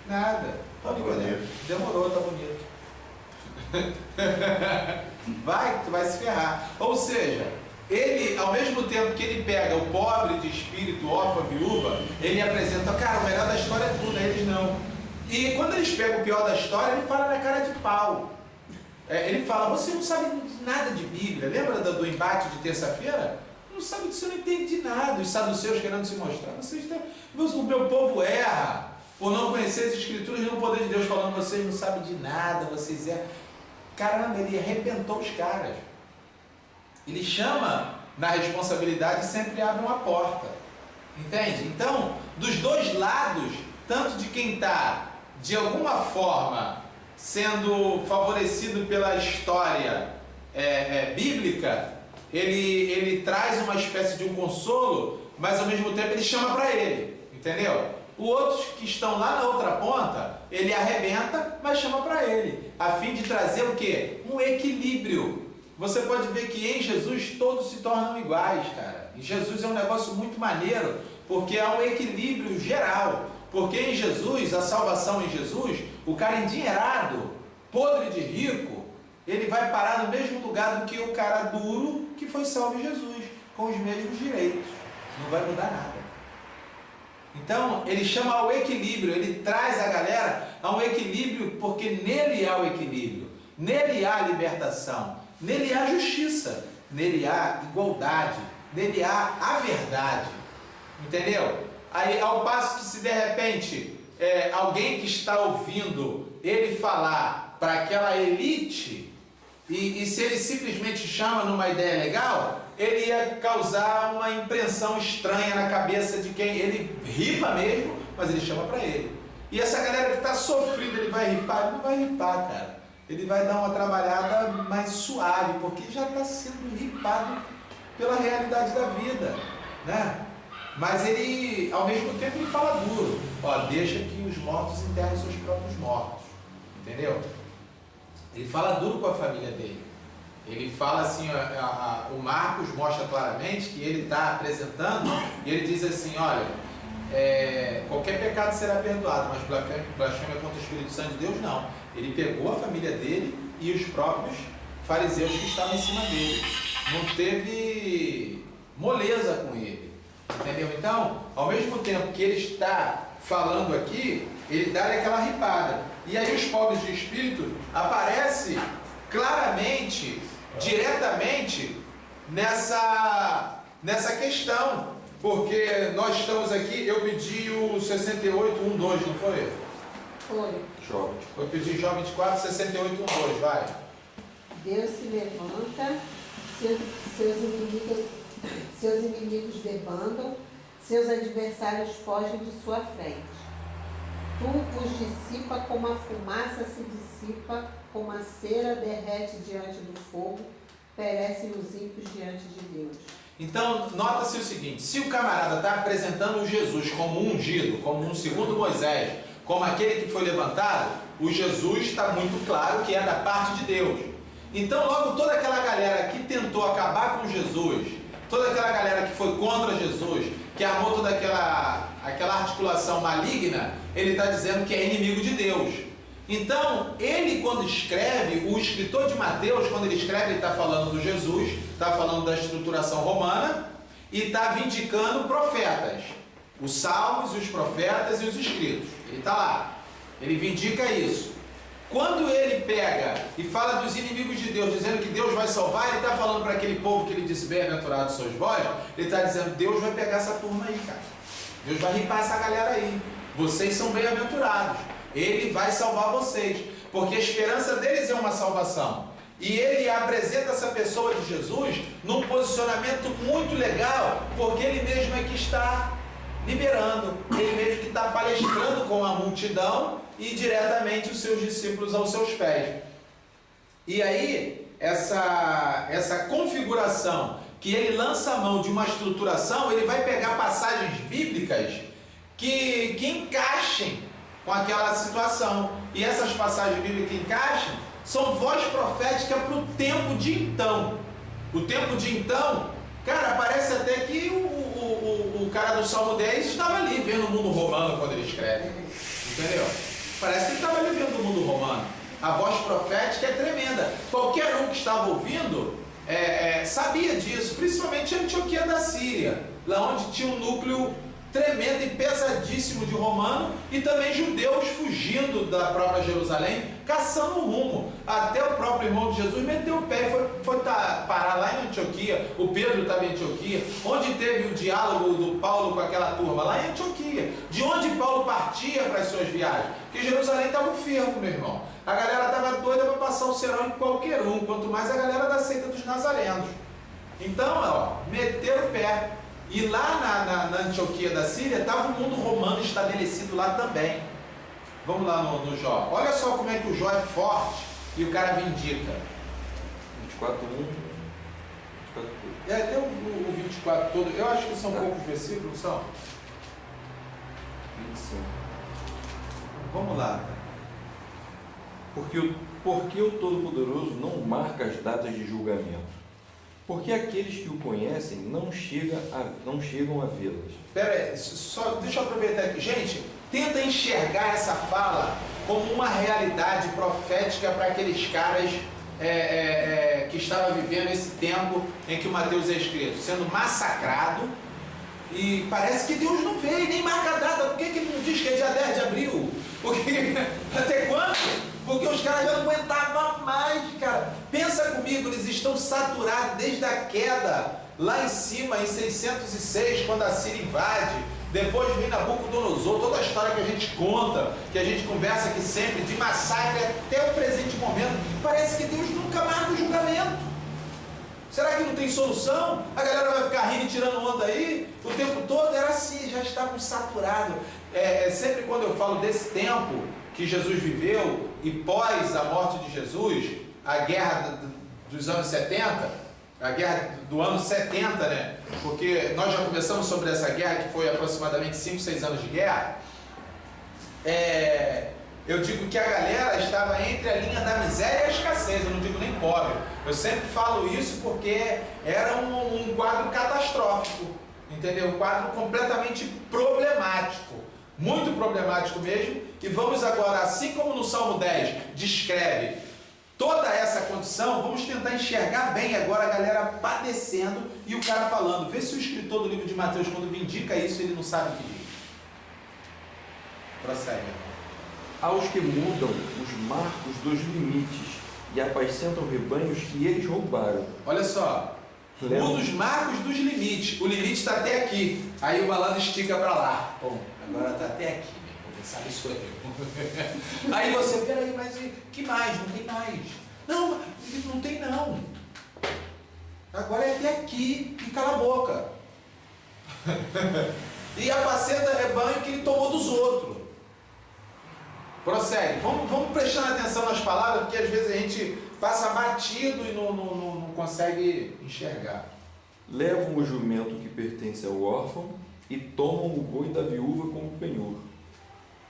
Nada. Ó, Nicodemos, demorou, tá bonito. Tu vai se ferrar. Ou seja, ele, ao mesmo tempo que ele pega o pobre de espírito, órfão, viúva, ele apresenta, cara, o melhor da história é tudo, eles não. E quando eles pegam o pior da história, ele fala na cara de pau. Ele fala, você não sabe nada de Bíblia. Lembra do embate de terça-feira? Não sabe que você não entende de nada. Os saduceus querendo se mostrar. O meu povo erra por não conhecer as Escrituras e no poder de Deus, falando, vocês não sabem de nada, vocês erram. Caramba, ele arrebentou os caras. Ele chama na responsabilidade e sempre abre uma porta. Entende? Então, dos dois lados, tanto de quem está, de alguma forma, sendo favorecido pela história bíblica, ele traz uma espécie de um consolo, mas ao mesmo tempo ele chama para ele, entendeu? Os outros que estão lá na outra ponta, ele arrebenta, mas chama para ele, a fim de trazer o quê? Um equilíbrio. Você pode ver que em Jesus todos se tornam iguais, cara. Em Jesus é um negócio muito maneiro, porque há um equilíbrio geral. Porque em Jesus, a salvação em Jesus, o cara endinheirado, podre de rico, ele vai parar no mesmo lugar do que o cara duro que foi salvo em Jesus, com os mesmos direitos. Não vai mudar nada. Então, ele chama ao equilíbrio, ele traz a galera a um equilíbrio, porque nele há o equilíbrio, nele há a libertação, nele há justiça, nele há igualdade, nele há a verdade. Entendeu? Aí, ao passo que se de repente alguém que está ouvindo ele falar para aquela elite, e se ele simplesmente chama numa ideia legal, ele ia causar uma impressão estranha na cabeça de quem ele ripa mesmo, mas ele chama para ele. E essa galera que está sofrendo, ele vai ripar? Ele não vai ripar, cara. Ele vai dar uma trabalhada mais suave, porque já está sendo ripado pela realidade da vida, né? Mas ele, ao mesmo tempo, ele fala duro. Ó, deixa que os mortos enterrem seus próprios mortos. Entendeu? Ele fala duro com a família dele. Ele fala assim, o Marcos mostra claramente que ele está apresentando, e ele diz assim, olha, qualquer pecado será perdoado, mas blasfêmia contra o Espírito Santo de Deus, não. Ele pegou a família dele e os próprios fariseus que estavam em cima dele. Não teve moleza com ele. Entendeu? Então, ao mesmo tempo que ele está falando aqui, ele dá aquela ripada. E aí os pobres de espírito aparecem claramente, diretamente nessa questão. Porque nós estamos aqui, eu pedi o 68.1.2, não foi? Foi. Eu pedi Jó 24, 68.1.2, vai. Deus se levanta, seus inimigos debandam, seus adversários fogem de sua frente. Tu os dissipa como a fumaça se dissipa, como a cera derrete diante do fogo, perecem os ímpios diante de Deus. Então, nota-se o seguinte, se o camarada está apresentando o Jesus como um ungido, como um segundo Moisés, como aquele que foi levantado, o Jesus está muito claro que é da parte de Deus. Então, logo toda aquela galera que tentou acabar com Jesus, toda aquela galera que foi contra Jesus, que armou toda aquela articulação maligna, ele está dizendo que é inimigo de Deus. Então, ele quando escreve, o escritor de Mateus, quando ele escreve, ele está falando do Jesus, está falando da estruturação romana e está vindicando profetas, os salmos, os profetas e os escritos. Ele está lá, ele vindica isso. Quando ele pega e fala dos inimigos de Deus, dizendo que Deus vai salvar, ele está falando para aquele povo que ele disse, bem-aventurados sois vós, ele está dizendo, Deus vai pegar essa turma aí, cara. Deus vai ripar essa galera aí. Vocês são bem-aventurados. Ele vai salvar vocês, porque a esperança deles é uma salvação. E ele apresenta essa pessoa de Jesus num posicionamento muito legal, porque ele mesmo é que está liberando. Ele mesmo que está palestrando com a multidão e diretamente os seus discípulos aos seus pés. E aí, essa configuração que ele lança a mão de uma estruturação, ele vai pegar passagens bíblicas que encaixem com aquela situação. E essas passagens bíblicas que encaixam são voz profética para o tempo de então. O tempo de então, cara, parece até que o cara do Salmo 10 estava ali vendo o mundo romano quando ele escreve. Entendeu? Parece que ele estava ali vendo o mundo romano. A voz profética é tremenda. Qualquer um que estava ouvindo sabia disso, principalmente Antioquia da Síria, lá onde tinha um núcleo tremendo e pesadíssimo de romano e também judeus fugindo da própria Jerusalém, caçando o rumo. Até o próprio irmão de Jesus meteu o pé e foi parar lá em Antioquia. O Pedro estava em Antioquia. Onde teve o diálogo do Paulo com aquela turma? Lá em Antioquia. De onde Paulo partia para as suas viagens? Porque Jerusalém estava um fervo, meu irmão. A galera estava doida para passar o serão em qualquer um, quanto mais a galera da seita dos nazarenos. Então, meteram o pé. E lá na Antioquia da Síria estava o mundo romano estabelecido lá também. Vamos lá no Jó. Olha só como é que o Jó é forte e o cara vindica. 24:1. Tem o 24 todo. Eu acho que são poucos versículos, são? 25. Vamos lá. Porque o Todo-Poderoso não marca as datas de julgamento. Porque aqueles que o conhecem não chegam a vê-las. Espera aí, só deixa eu aproveitar aqui. Gente, tenta enxergar essa fala como uma realidade profética para aqueles caras que estavam vivendo esse tempo em que o Mateus é escrito, sendo massacrado, e parece que Deus não veio, nem marca a data. Por que ele não diz que é dia 10 de abril? Porque, até quando? Porque os caras já não aguentavam mais, cara. Pensa comigo, eles estão saturados desde a queda, lá em cima, em 606, quando a Síria invade. Depois vem Nabucodonosor, toda a história que a gente conta, que a gente conversa aqui sempre, de massacre até o presente momento. Parece que Deus nunca marca o julgamento. Será que não tem solução? A galera vai ficar rindo e tirando onda aí? O tempo todo era assim, já estavam saturados. Sempre quando eu falo desse tempo que Jesus viveu e pós a morte de Jesus, a guerra dos anos 70, a guerra do ano 70, né? Porque nós já conversamos sobre essa guerra, que foi aproximadamente 5, 6 anos de guerra. Eu digo que a galera estava entre a linha da miséria e a escassez, eu não digo nem pobre. Eu sempre falo isso porque era um quadro catastrófico, entendeu? Um quadro completamente problemático, muito problemático mesmo. E vamos agora, assim como no Salmo 10 descreve toda essa condição, vamos tentar enxergar bem agora a galera padecendo e o cara falando. Vê se o escritor do livro de Mateus, quando vindica isso, ele não sabe o que diz. Prossegue. Aos que mudam os marcos dos limites e apacentam rebanhos que eles roubaram. Olha só, muda os marcos dos limites. O limite está até aqui, aí o malandro estica para lá. Bom, agora está até aqui, quem sabe sou eu. Aí você, peraí, mas que mais? Não tem mais. Não tem não. Agora é até aqui e cala a boca. E apacenta rebanho que ele tomou dos outros. Prossegue. Vamos prestando atenção nas palavras, porque às vezes a gente passa batido e não consegue enxergar. Levam o jumento que pertence ao órfão e tomam o boi da viúva como penhor.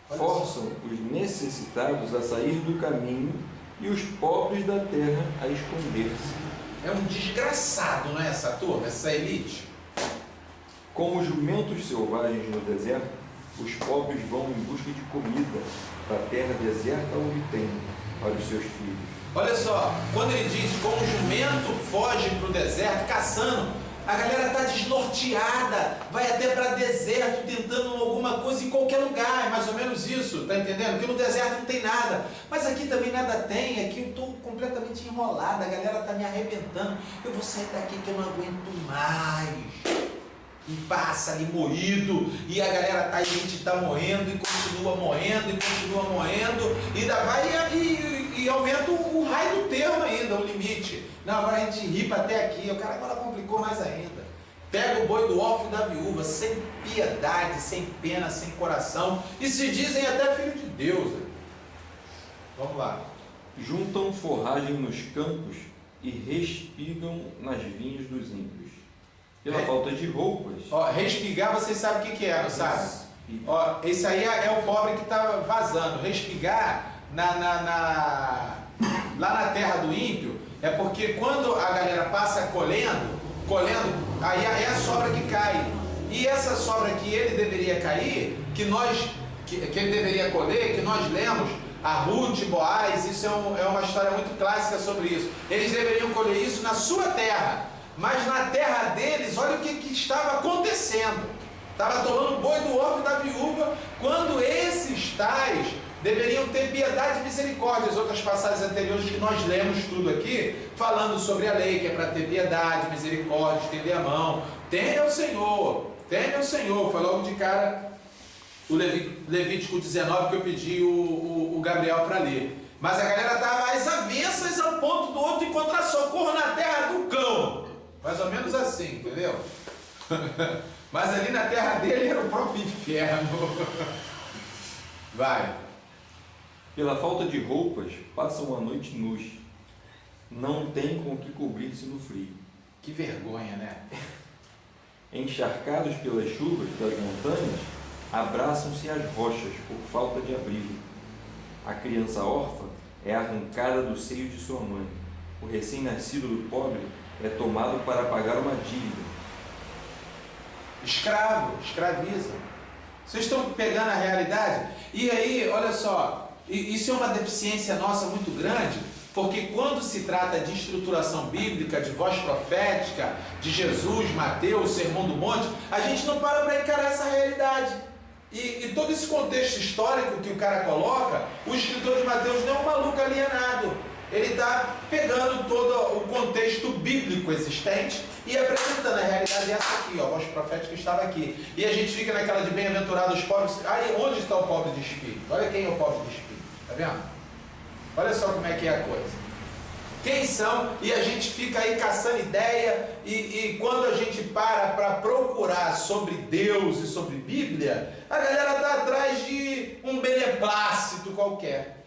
Forçam os necessitados a sair do caminho e os pobres da terra a esconder-se. É um desgraçado, não é essa turma, essa elite? Como jumentos selvagens no deserto, os pobres vão em busca de comida da terra deserta onde tem para os seus filhos. Olha só, quando ele diz como o jumento foge para o deserto caçando, a galera está desnorteada, vai até para deserto tentando alguma coisa em qualquer lugar, é mais ou menos isso, tá entendendo? Porque no deserto não tem nada, mas aqui também nada tem, aqui eu estou completamente enrolado, a galera está me arrebentando, eu vou sair daqui que eu não aguento mais. E passa ali moído, e a galera tá, a gente está moendo, e continua moendo, e ainda vai e aumenta o raio do termo ainda, o limite. Não, agora a gente ripa até aqui, o cara agora complicou mais ainda. pega o boi do órfão e da viúva, sem piedade, sem pena, sem coração, e se dizem até filho de Deus. Vamos lá. Juntam forragem nos campos e respigam nas vinhas dos ímpios. Pela falta de roupas. Ó, respigar, vocês sabem o que é, não sabe? Ó, esse aí é o pobre que está vazando. Respigar lá na terra do ímpio é porque quando a galera passa colhendo, aí é a sobra que cai. E essa sobra que ele deveria cair, que ele deveria colher, que nós lemos, a Ruth, Boaz, isso é uma história muito clássica sobre isso. Eles deveriam colher isso na sua terra, mas na terra deles, olha o que estava acontecendo. Estava tomando o boi do órfão e da viúva, quando esses tais deveriam ter piedade e misericórdia. As outras passagens anteriores que nós lemos tudo aqui, falando sobre a lei, que é para ter piedade, misericórdia, estender a mão. Teme ao Senhor, foi logo de cara o Levítico 19 que eu pedi o Gabriel para ler. Mas a galera estava às avessas ao ponto do outro encontrar socorro na terra do cão. Mais ou menos assim, entendeu? Mas ali na terra dele era o próprio inferno. Vai. Pela falta de roupas, passam a noite nus. Não têm com que cobrir-se no frio. Que vergonha, né? Encharcados pelas chuvas das montanhas, abraçam-se às rochas por falta de abrigo. A criança órfã é arrancada do seio de sua mãe. O recém-nascido do pobre é tomado para pagar uma dívida. Escravo, escraviza. Vocês estão pegando a realidade? E aí, olha só, isso é uma deficiência nossa muito grande, porque quando se trata de estruturação bíblica, de voz profética, de Jesus, Mateus, Sermão do Monte, a gente não para encarar essa realidade. E todo esse contexto histórico que o cara coloca, o escritor de Mateus não é um maluco alienado. Ele está pegando todo o contexto bíblico existente e apresentando a realidade essa aqui, ó, a voz profética estava aqui. E a gente fica naquela de bem-aventurados pobres. Aí, onde está o pobre de espírito? Olha quem é o pobre de espírito, tá vendo? Olha só como é que é a coisa. Quem são? E a gente fica aí caçando ideia e quando a gente para procurar sobre Deus e sobre Bíblia, a galera está atrás de um beneplácito qualquer.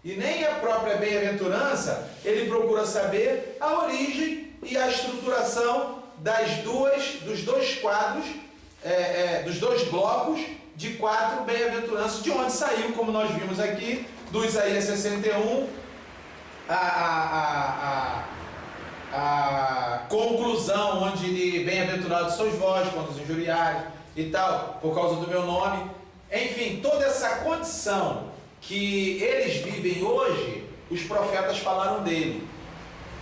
E nem a própria bem-aventurança, ele procura saber a origem e a estruturação dos dois quadros, dos dois blocos de 4 bem-aventuranças, de onde saiu, como nós vimos aqui, do Isaías 61, a conclusão, onde ele, bem-aventurados sois vós, quando os injuriarem e tal, por causa do meu nome. Enfim, toda essa condição que eles vivem hoje, os profetas falaram dele.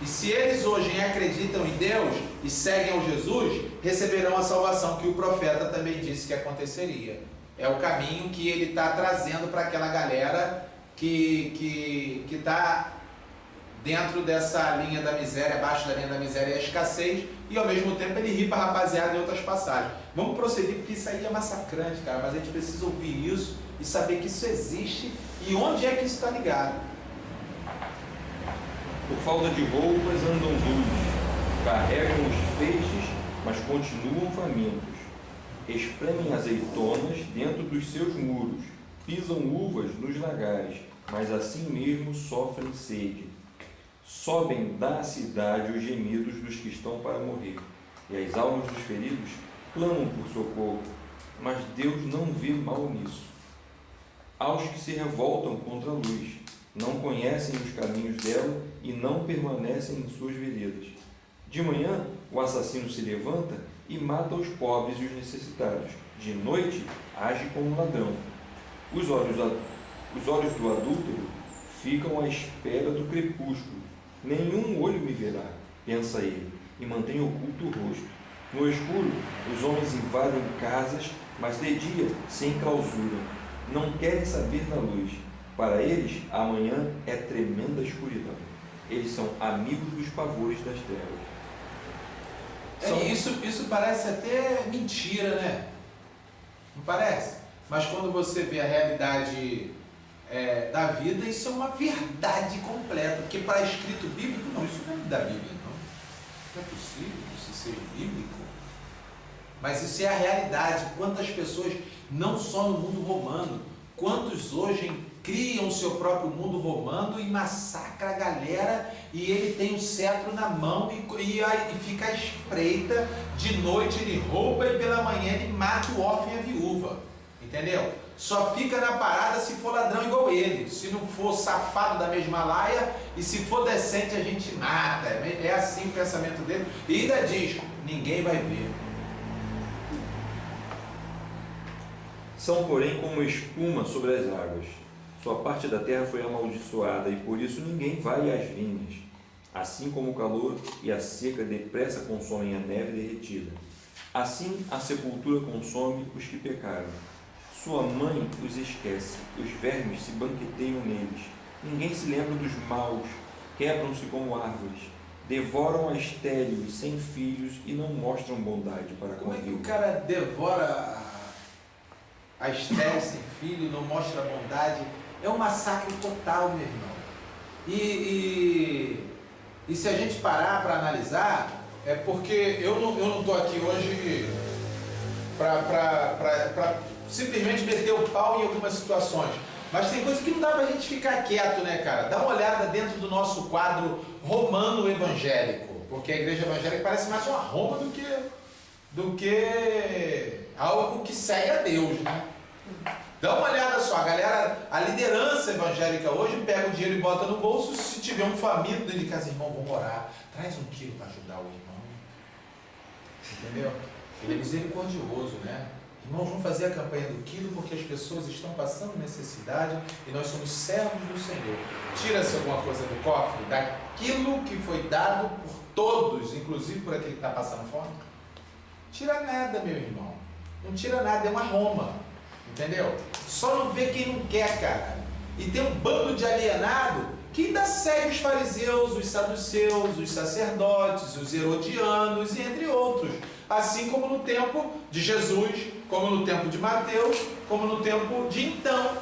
E se eles hoje acreditam em Deus e seguem ao Jesus, receberão a salvação que o profeta também disse que aconteceria. É o caminho que ele está trazendo para aquela galera que está dentro dessa linha da miséria, abaixo da linha da miséria e a escassez, e ao mesmo tempo ele ri para a rapaziada em outras passagens. Vamos prosseguir, porque isso aí é massacrante, cara, mas a gente precisa ouvir isso e saber que isso existe e onde é que isso está ligado. Por falta de roupas andam nus, carregam os feixes, mas continuam famintos. Espremem azeitonas dentro dos seus muros, pisam uvas nos lagares, mas assim mesmo sofrem sede. Sobem da cidade os gemidos dos que estão para morrer, e as almas dos feridos clamam por socorro, mas Deus não vê mal nisso. Aos que se revoltam contra a luz, não conhecem os caminhos dela e não permanecem em suas veredas. De manhã, o assassino se levanta e mata os pobres e os necessitados. De noite, age como ladrão. Os olhos do adúltero ficam à espera do crepúsculo. Nenhum olho me verá, pensa ele, e mantém oculto o rosto. No escuro, os homens invadem casas, mas de dia se enclausuram. Não querem saber da luz. Para eles, amanhã é tremenda escuridão. Eles são amigos dos pavores das trevas. Isso parece até mentira, né? Não parece? Mas quando você vê a realidade da vida, isso é uma verdade completa. Porque para escrito bíblico, não, isso não é da Bíblia, não. Não é possível isso ser bíblico. mas isso é a realidade. Quantas pessoas, não só no mundo romano, quantos hoje criam o seu próprio mundo romano e massacra a galera, e ele tem o cetro na mão e fica à espreita, de noite ele rouba e pela manhã ele mata o órfão e a viúva, entendeu? Só fica na parada se for ladrão igual ele, se não for safado da mesma laia, e se for decente a gente mata. É assim o pensamento dele, e ainda diz, ninguém vai ver. São, porém, como espuma sobre as águas. Sua parte da terra foi amaldiçoada, e por isso ninguém vai às vinhas. Assim como o calor e a seca depressa consomem a neve derretida, assim a sepultura consome os que pecaram. Sua mãe os esquece, os vermes se banqueteiam neles. Ninguém se lembra dos maus, quebram-se como árvores, devoram a estéril sem filhos e não mostram bondade para com Como a é que o viúva. cara devora a estéril sem filho, não mostra bondade? É um massacre total, meu irmão. E se a gente parar para analisar, é porque eu não estou aqui hoje para simplesmente meter o pau em algumas situações. Mas tem coisa que não dá para a gente ficar quieto, né, cara? Dá uma olhada dentro do nosso quadro romano evangélico, porque a igreja evangélica parece mais uma Roma do que algo que segue a Deus, né? Dá uma olhada só, a galera, a liderança evangélica hoje pega o dinheiro e bota no bolso. Se tiver um faminto dentro de casa, irmão, vamos orar, traz 1 quilo para ajudar o irmão, entendeu? Ele é misericordioso, né? Irmãos, vamos fazer a campanha do quilo porque as pessoas estão passando necessidade e nós somos servos do Senhor. Tira-se alguma coisa do cofre, daquilo que foi dado por todos, inclusive por aquele que está passando fome? Tira nada, meu irmão. Não tira nada, é uma Roma. Entendeu? Só não vê quem não quer, cara. E tem um bando de alienado que ainda segue os fariseus, os saduceus, os sacerdotes, os herodianos e entre outros. Assim como no tempo de Jesus, como no tempo de Mateus, como no tempo de então.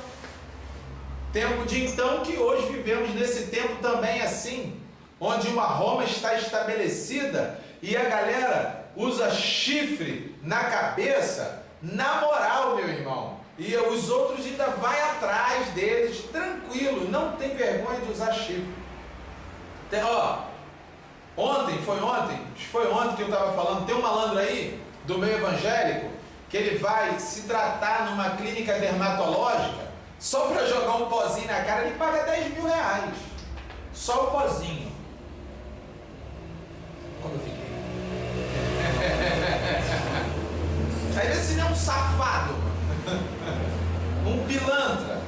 Tempo de então que hoje vivemos nesse tempo também assim, onde uma Roma está estabelecida e a galera usa chifre na cabeça, na moral, meu irmão. E os outros ainda vai atrás deles, tranquilo, não tem vergonha de usar chifre. Tem, foi ontem que eu estava falando, tem um malandro aí, do meio evangélico, que ele vai se tratar numa clínica dermatológica, só para jogar um pozinho na cara, ele paga 10 mil reais. Só o pozinho. Como eu fiquei? Aí esse não é um safado, um pilantra.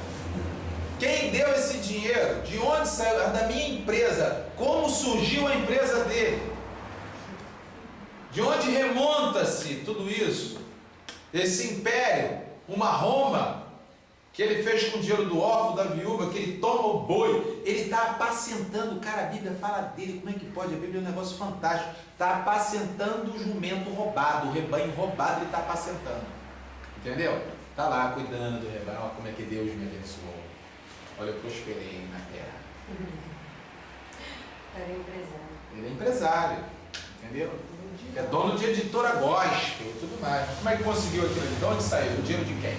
Quem deu esse dinheiro? De onde saiu? Da minha empresa. Como surgiu a empresa dele? De onde remonta-se tudo isso? Esse império, uma Roma, que ele fez com o dinheiro do órfão, da viúva, que ele toma o boi, ele está apacentando, cara, a Bíblia fala dele, como é que pode? A Bíblia é um negócio fantástico, está apacentando o jumento roubado, o rebanho roubado, ele está apacentando, entendeu? Está lá cuidando do rebanho, olha como é que Deus me abençoou, olha, eu prosperei na terra. Ele é empresário, entendeu? É dono de editora gospel e tudo mais. Como é que conseguiu aquilo ali? De onde saiu? O dinheiro de quem?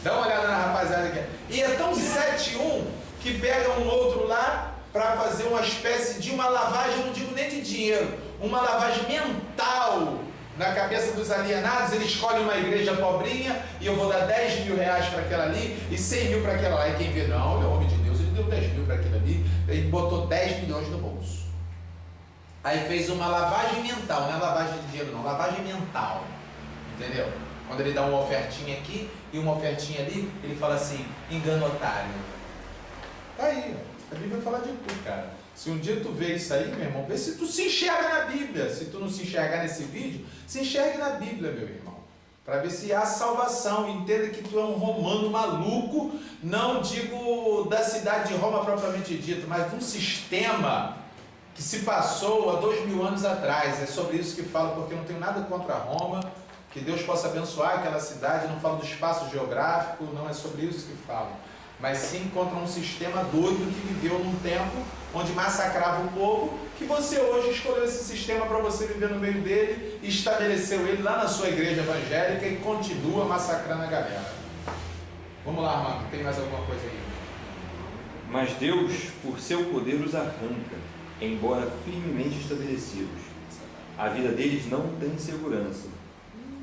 Dá uma olhada na rapaziada aqui. E é tão 7-1 que pega um outro lá para fazer uma espécie de uma lavagem, não digo nem de dinheiro, uma lavagem mental na cabeça dos alienados. Ele escolhe uma igreja pobrinha e eu vou dar 10 mil reais para aquela ali e 100 mil para aquela lá. E quem vê, não, ele é homem de Deus, ele deu 10 mil para aquilo ali, ele botou 10 milhões no bolso. Aí fez uma lavagem mental, não é lavagem de dinheiro não, lavagem mental, entendeu? Quando ele dá uma ofertinha aqui e uma ofertinha ali, ele fala assim, engano otário. Tá aí, a Bíblia fala de tudo, cara. Se um dia tu vê isso aí, meu irmão, vê se tu se enxerga na Bíblia. Se tu não se enxergar nesse vídeo, se enxergue na Bíblia, meu irmão. Para ver se há salvação. Entenda que tu é um romano maluco, não digo da cidade de Roma propriamente dito, mas de um sistema que se passou há 2000 anos atrás. É sobre isso que falo, porque eu não tenho nada contra Roma. Que Deus possa abençoar aquela cidade, não falo do espaço geográfico, não é sobre isso que falo. mas sim contra um sistema doido que viveu num tempo onde massacrava o povo, que você hoje escolheu esse sistema para você viver no meio dele e estabeleceu ele lá na sua igreja evangélica e continua massacrando a galera. Vamos lá, Armando, tem mais alguma coisa aí? Mas Deus, por seu poder, os arranca, embora firmemente estabelecidos. A vida deles não tem segurança.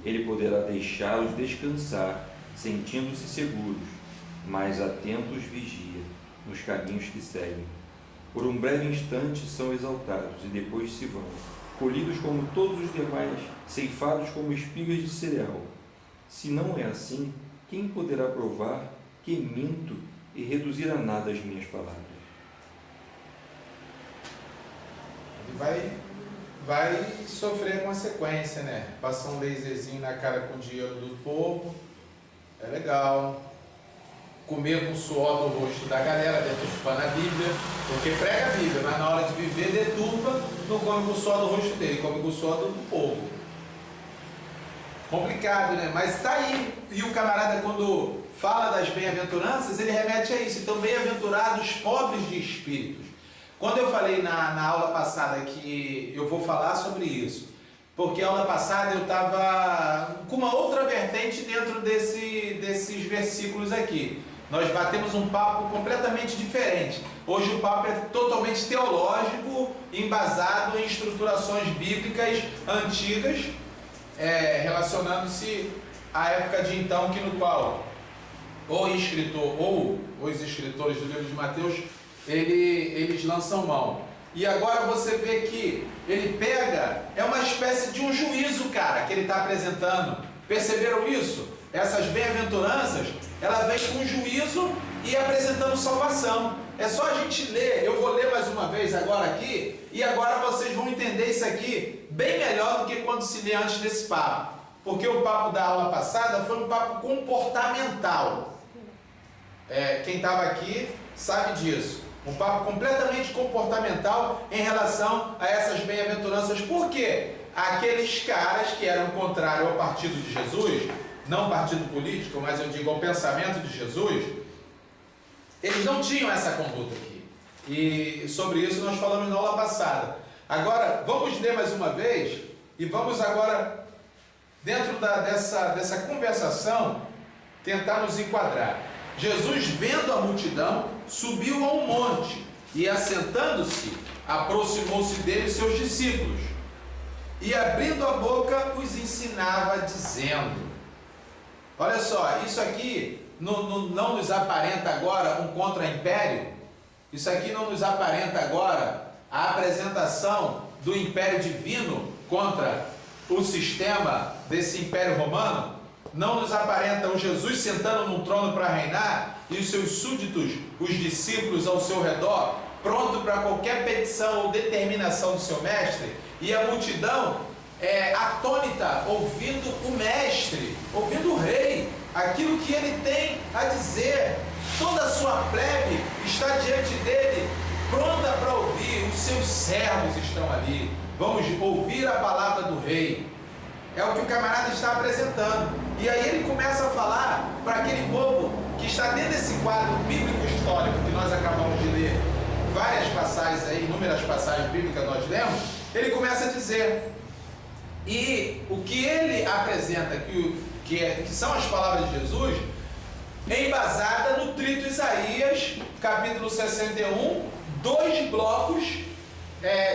Ele poderá deixá-los descansar, sentindo-se seguros, mas atentos vigia nos caminhos que seguem. Por um breve instante são exaltados e depois se vão, colhidos como todos os demais, ceifados como espigas de cereal. Se não é assim, quem poderá provar que minto e reduzir a nada as minhas palavras? Ele vai sofrer a consequência, né? Passar um laserzinho na cara com o dinheiro do povo, é legal. Comer com o suor no rosto da galera, deturpando a Bíblia, porque prega a Bíblia, mas na hora de viver deturpa, não come com o suor do rosto dele, come com o suor do povo. Complicado, né? Mas está aí. E o camarada, quando fala das bem-aventuranças, ele remete a isso. Então, bem-aventurados pobres de espíritos. Quando eu falei na aula passada que eu vou falar sobre isso, porque a aula passada eu estava com uma outra vertente dentro desses versículos aqui. Nós batemos um papo completamente diferente. Hoje o papo é totalmente teológico, embasado em estruturações bíblicas antigas, relacionando-se à época de então, que no qual o escritor ou os escritores do livro de Mateus, eles lançam mão. E agora você vê que ele pega, é uma espécie de um juízo, cara, que ele está apresentando. Perceberam isso? Essas bem-aventuranças, ela vem com juízo e apresentando salvação. É só a gente ler, eu vou ler mais uma vez agora aqui, e agora vocês vão entender isso aqui bem melhor do que quando se lê antes desse papo. Porque o papo da aula passada foi um papo comportamental. Quem estava aqui sabe disso. Um papo completamente comportamental em relação a essas bem-aventuranças. Por quê? Aqueles caras que eram contrários ao partido de Jesus, não partido político, mas eu digo ao pensamento de Jesus, eles não tinham essa conduta aqui. E sobre isso nós falamos na aula passada. Agora, vamos ler mais uma vez e vamos agora, dentro dessa conversação, tentar nos enquadrar. Jesus, vendo a multidão, subiu a um monte e, assentando-se, aproximou-se dele seus discípulos. E, abrindo a boca, os ensinava, dizendo... Olha só, isso aqui não nos aparenta agora um contra-império? Isso aqui não nos aparenta agora a apresentação do império divino contra o sistema desse império romano? Não nos aparenta o Jesus sentando num trono para reinar e os seus súditos, os discípulos ao seu redor, pronto para qualquer petição ou determinação do seu mestre? E a multidão atônita, ouvindo o mestre, ouvindo o rei, aquilo que ele tem a dizer. Toda a sua plebe está diante dele, pronta para ouvir. Os seus servos estão ali. Vamos ouvir a palavra do rei. É o que o camarada está apresentando. E aí ele começa a falar para aquele povo que está dentro desse quadro bíblico histórico que nós acabamos de ler. Várias passagens aí, inúmeras passagens bíblicas nós lemos. Ele começa a dizer... E o que ele apresenta, que são as palavras de Jesus, embasada no Trito Isaías, capítulo 61, 2 blocos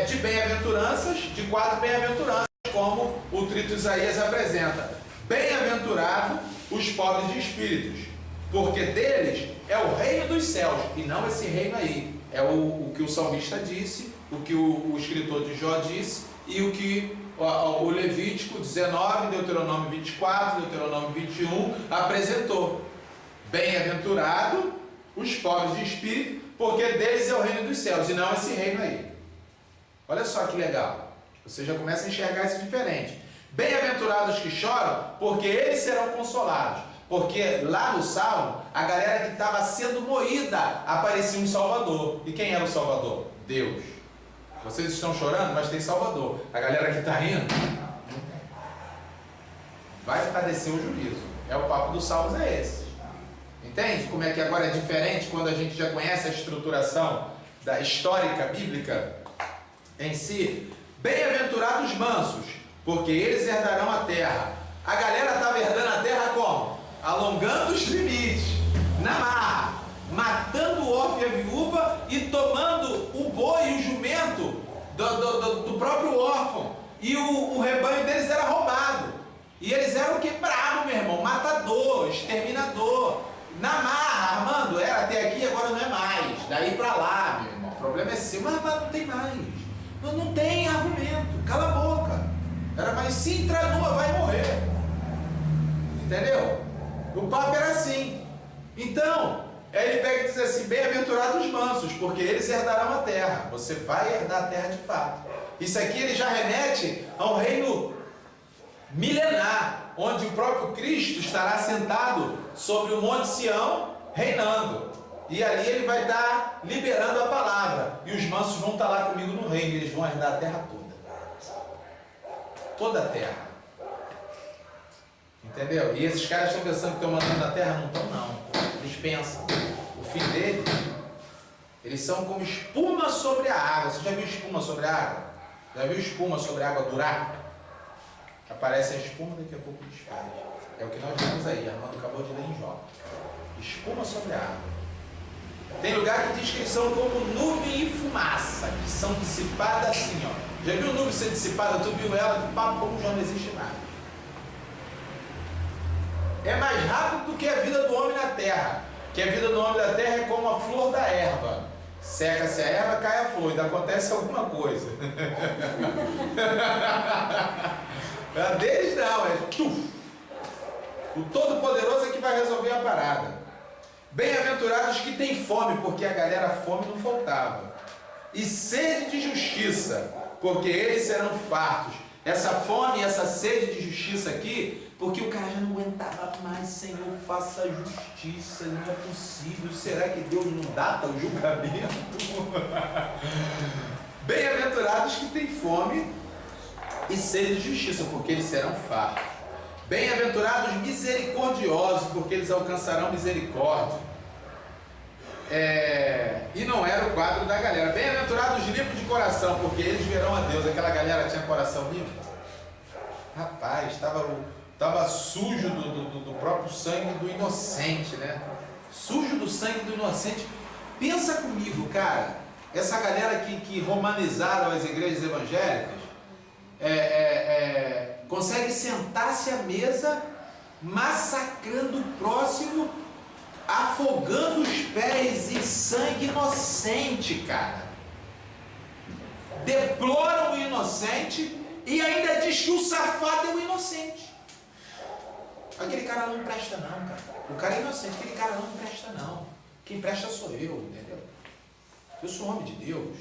de bem-aventuranças, de 4 bem-aventuranças, como o Trito Isaías apresenta. Bem-aventurado os pobres de espíritos, porque deles é o reino dos céus, e não esse reino aí. É o que o salmista disse, o que o escritor de Jó disse, e o que o Levítico 19, Deuteronômio 24, Deuteronômio 21 apresentou. Bem-aventurado os pobres de espírito, porque deles é o reino dos céus, e não esse reino aí. Olha só que legal. Você já começa a enxergar isso diferente. Bem-aventurados que choram, porque eles serão consolados. Porque lá no Salmo, a galera que estava sendo moída, aparecia um Salvador. E quem era o Salvador? Deus. Vocês estão chorando, mas tem Salvador. A galera que está rindo, vai padecer o juízo. O papo dos salmos é esse. Entende como é que agora é diferente quando a gente já conhece a estruturação da histórica bíblica em si? Bem-aventurados mansos, porque eles herdarão a terra. A galera estava herdando a terra como? Alongando os limites, na marra, matando o órfão e a viúva e tomando o boi e o jumento do próprio órfão. E o rebanho deles era roubado. E eles eram quebrados, meu irmão, matador, exterminador. Na marra, Armando, era até aqui, agora não é mais. Daí pra lá, meu irmão, o problema é seu. Mas não tem mais. Não tem argumento. Cala a boca. Era mais, se entrar numa, vai morrer. Entendeu? O papo era assim. Então, aí ele pega e diz assim: bem-aventurados os mansos, porque eles herdarão a terra. Você vai herdar a terra de fato. Isso aqui ele já remete a um reino milenar, onde o próprio Cristo estará sentado sobre o Monte Sião, reinando. E ali ele vai estar liberando a palavra. E os mansos vão estar lá comigo no reino. Eles vão herdar a terra toda. Toda a terra. Entendeu? E esses caras estão pensando que estão mandando a terra? Não estão, não. Eles pensam. O fim deles, eles são como espuma sobre a água. Você já viu espuma sobre a água? Já viu espuma sobre a água durar? Aparece a espuma, daqui a pouco desfaz. É o que nós vemos aí. Armando acabou de ler em Jó. Espuma sobre a água. Tem lugar que diz que eles são como nuvem e fumaça, que são dissipadas assim, ó. Já viu nuvem ser dissipada? Tu viu ela, tu papo, como já não existe mais. É mais rápido do que a vida do homem na terra. Que a vida do homem na terra é como a flor da erva. Seca-se a erva, cai a flor, ainda acontece alguma coisa. A deles não, é tuf. O Todo-Poderoso é que vai resolver a parada. Bem-aventurados que têm fome, porque a galera fome não faltava. E sede de justiça, porque eles serão fartos. Essa fome e essa sede de justiça aqui, porque o cara já não aguentava mais. Senhor, faça justiça, não é possível. Será que Deus não data o julgamento? Bem-aventurados que têm fome e sede de justiça, porque eles serão fartos. Bem-aventurados misericordiosos, porque eles alcançarão misericórdia. E não era o quadro da galera. Bem-aventurados limpos de coração, porque eles verão a Deus. Aquela galera tinha coração limpo? Rapaz, estava sujo do próprio sangue do inocente, né? Sujo do sangue do inocente. Pensa comigo, cara. Essa galera que romanizaram as igrejas evangélicas consegue sentar-se à mesa massacrando o próximo, afogando os pés em sangue inocente, cara. Deploram o inocente e ainda diz que o safado é o inocente. Aquele cara não presta não, cara. O cara é inocente, aquele cara não presta não. Quem presta sou eu, entendeu? Eu sou homem de Deus,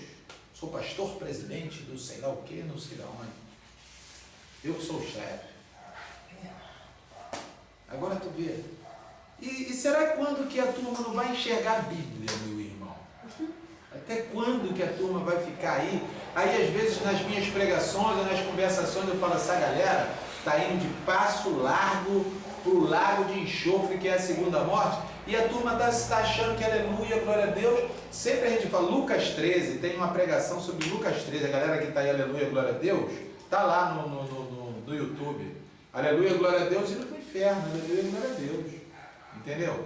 sou pastor presidente do sei lá o que, não sei lá onde. Eu que sou o chefe. Agora tu vê. E será quando que a turma não vai enxergar a Bíblia, meu irmão? Até quando que a turma vai ficar aí? Aí às vezes nas minhas pregações, nas conversações eu falo, essa galera está indo de passo largo para o lago de enxofre, que é a segunda morte, e a turma está achando que aleluia, glória a Deus. Sempre a gente fala, Lucas 13, tem uma pregação sobre Lucas 13, a galera que está aí, aleluia, glória a Deus, está lá no YouTube. Aleluia, glória a Deus, indo para o inferno, aleluia, glória a Deus. Entendeu?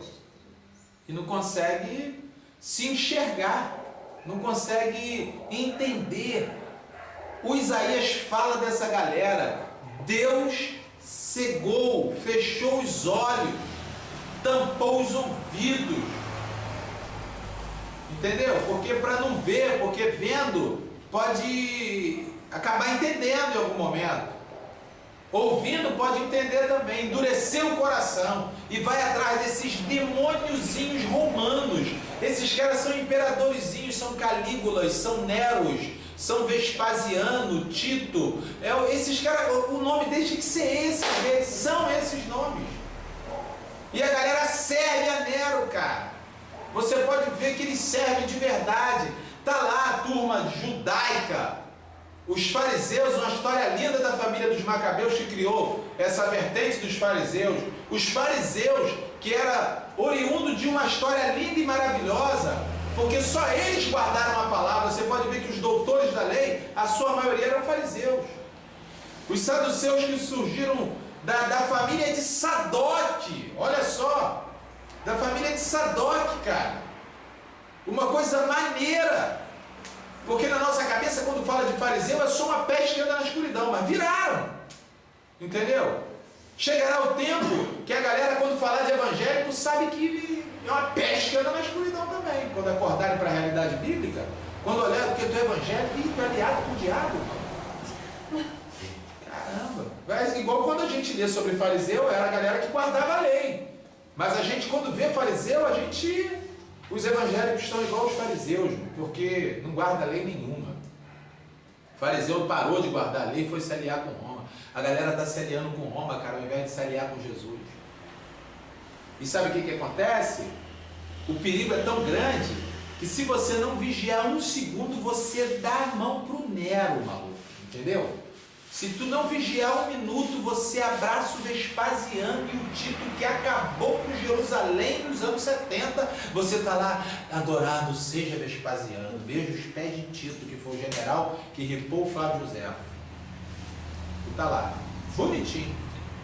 E não consegue se enxergar, não consegue entender. O Isaías fala dessa galera, Deus cegou, fechou os olhos, tampou os ouvidos, entendeu? Porque para não ver, porque vendo pode acabar entendendo em algum momento, ouvindo pode entender também, endurecer o coração e vai atrás desses demôniozinhos romanos. Esses caras são imperadorzinhos, são Calígulas, são Neros, são Vespasiano, Tito. Esses caras, o nome deles tem que ser esse, são esses nomes. E a galera serve a Nero, cara. Você pode ver que eles servem de verdade. Tá lá a turma judaica, Os fariseus, uma história linda da família dos Macabeus que criou essa vertente dos fariseus. Os fariseus, que era oriundo de uma história linda e maravilhosa, porque só eles guardaram a palavra. Você pode ver que os doutores da lei, a sua maioria eram fariseus. Os saduceus que surgiram da família de Sadoque, olha só, da família de Sadoque, cara. Uma coisa maneira. Porque na nossa cabeça, quando fala de fariseu, é só uma peste que anda na escuridão, mas viraram. Entendeu? Chegará o tempo que a galera, quando falar de evangélico, sabe que é uma peste que anda na escuridão também. Quando acordarem para a realidade bíblica, quando olharem porque tu é evangélico, tu é aliado com o diabo. Caramba. Mas, igual quando a gente lê sobre fariseu, era a galera que guardava a lei. Mas a gente, quando vê fariseu, a gente... Os evangélicos estão igual aos fariseus, porque não guarda lei nenhuma. O fariseu parou de guardar a lei e foi se aliar com Roma. A galera está se aliando com Roma, cara, ao invés de se aliar com Jesus. E sabe o que acontece? O perigo é tão grande que se você não vigiar um segundo, você dá a mão pro Nero, maluco. Entendeu? Se tu não vigiar um minuto, você abraça o Vespasiano e o Tito que acabou com Jerusalém nos anos 70. Você está lá, adorado seja Vespasiano. Veja os pés de Tito, que foi o general que ripou o Flávio José. Tu está lá, bonitinho,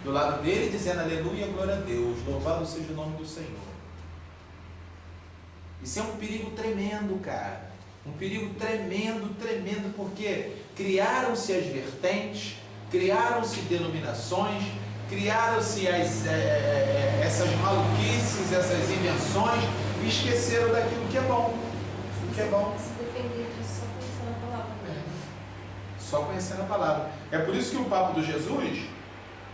do lado dele, dizendo aleluia, glória a Deus, louvado seja o nome do Senhor. Isso é um perigo tremendo, cara. Um perigo tremendo, tremendo, porque criaram-se as vertentes, criaram-se denominações, criaram-se essas maluquices, essas invenções, e esqueceram daquilo que é bom. O que é bom. Se defender disso só conhecendo a palavra. Só conhecendo a palavra. É por isso que o papo do Jesus,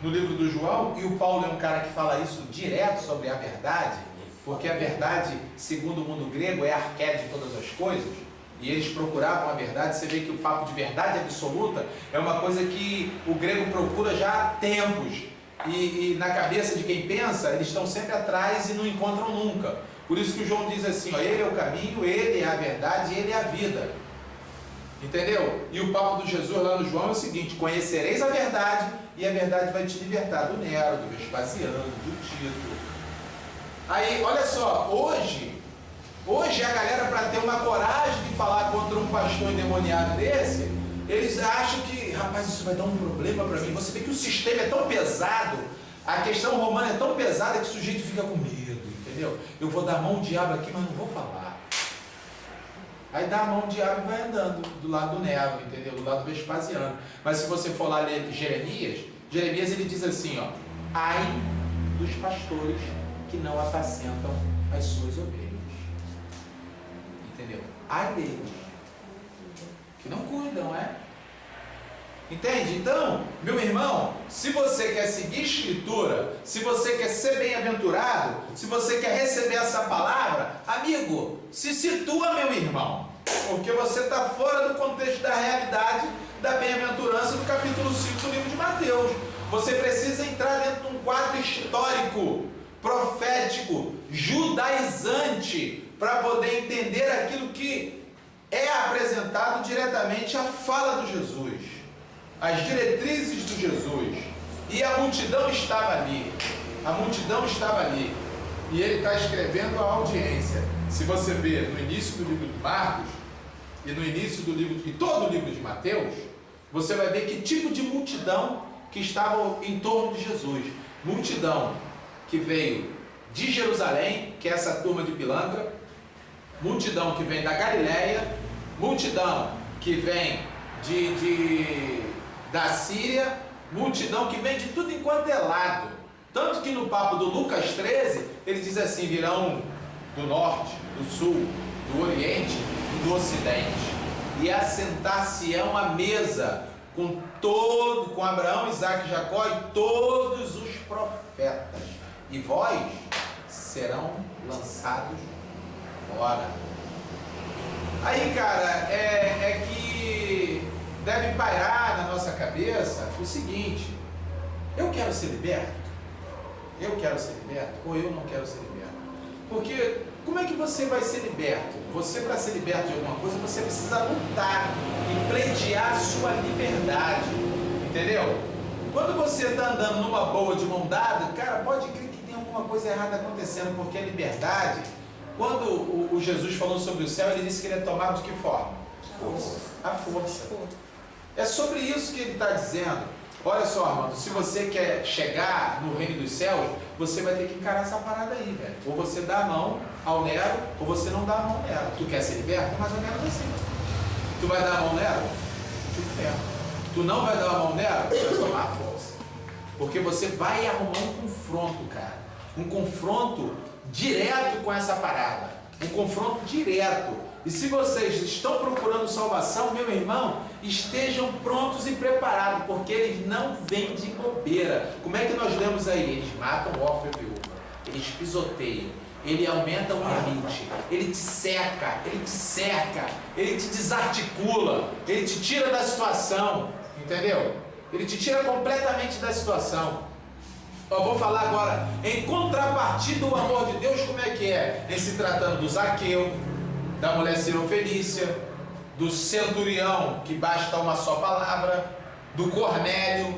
no livro do João, e o Paulo é um cara que fala isso direto sobre a verdade, porque a verdade, segundo o mundo grego, é a arqué de todas as coisas. E eles procuravam a verdade. Você vê que o papo de verdade absoluta é uma coisa que o grego procura já há tempos. E na cabeça de quem pensa, eles estão sempre atrás e não encontram nunca. Por isso que o João diz assim, ó, ele é o caminho, ele é a verdade, ele é a vida. Entendeu? E o papo do Jesus lá no João é o seguinte: conhecereis a verdade e a verdade vai te libertar do Nero, do Vespasiano, do Tito. Aí, olha só, hoje a galera, para ter uma coragem de falar contra um pastor endemoniado desse, eles acham que, rapaz, isso vai dar um problema para mim. Você vê que o sistema é tão pesado, a questão romana é tão pesada que o sujeito fica com medo, entendeu? Eu vou dar a mão ao diabo aqui, mas não vou falar. Aí dá a mão ao diabo e vai andando do lado do Nero, entendeu? Do lado do Vespasiano. Mas se você for lá ler Jeremias ele diz assim, ó, ai dos pastores que não apacentam as suas ovelhas. Entendeu? Ai deles, que não cuidam, Entende? Então, meu irmão, se você quer seguir Escritura, se você quer ser bem-aventurado, se você quer receber essa palavra, amigo, se situa, meu irmão, porque você está fora do contexto da realidade da bem-aventurança do capítulo 5 do livro de Mateus. Você precisa entrar dentro de um quadro histórico, profético, judaizante, para poder entender aquilo que é apresentado diretamente à fala do Jesus, as diretrizes do Jesus. E a multidão estava ali, e ele está escrevendo a audiência. Se você ver no início do livro de Marcos e no início do livro e todo o livro de Mateus, você vai ver que tipo de multidão que estava em torno de Jesus. Multidão que veio de Jerusalém, que é essa turma de pilantra, multidão que vem da Galileia, multidão que vem da Síria, multidão que vem de tudo enquanto é lado. Tanto que no papo do Lucas 13, ele diz assim, virão do norte, do sul, do oriente e do ocidente, e assentar-se-ão à mesa com Abraão, Isaque e Jacó e todos os profetas, e vós serão lançados fora. Aí, cara, é que deve pairar na nossa cabeça o seguinte: eu quero ser liberto? Eu quero ser liberto ou eu não quero ser liberto? Porque Como é que você vai ser liberto? Você, para ser liberto de alguma coisa, você precisa lutar e pleitear a sua liberdade. Entendeu? Quando você está andando numa boa de mão dada, cara, pode crer que tem alguma coisa errada acontecendo, porque a liberdade, quando o Jesus falou sobre o céu, ele disse que ele é tomado de que forma? A força. É sobre isso que ele está dizendo. Olha só, Armando, se você quer chegar no reino dos céus, você vai ter que encarar essa parada aí, velho. Ou você dá a mão ao Nero, ou você não dá a mão Nero. Tu quer ser liberto? Mais ou menos assim. Tu vai dar a mão Nero? Tu não vai dar a mão Nero? Tu vai tomar a força. Porque você vai arrumar um confronto, cara. Um confronto direto com essa parada. Um confronto direto. E se vocês estão procurando salvação, meu irmão, estejam prontos e preparados, porque eles não vêm de bobeira. Como é que nós lemos aí? Eles matam o órfão e viúva, eles pisoteiam, ele aumenta o limite, ele te seca, ele te cerca, ele te desarticula, ele te tira da situação, entendeu? Ele te tira completamente da situação. Eu vou falar agora, em contrapartida do amor de Deus, como é que é? Em se tratando do Zaqueu, da mulher Cirofenícia, do centurião, que basta uma só palavra, do Cornélio,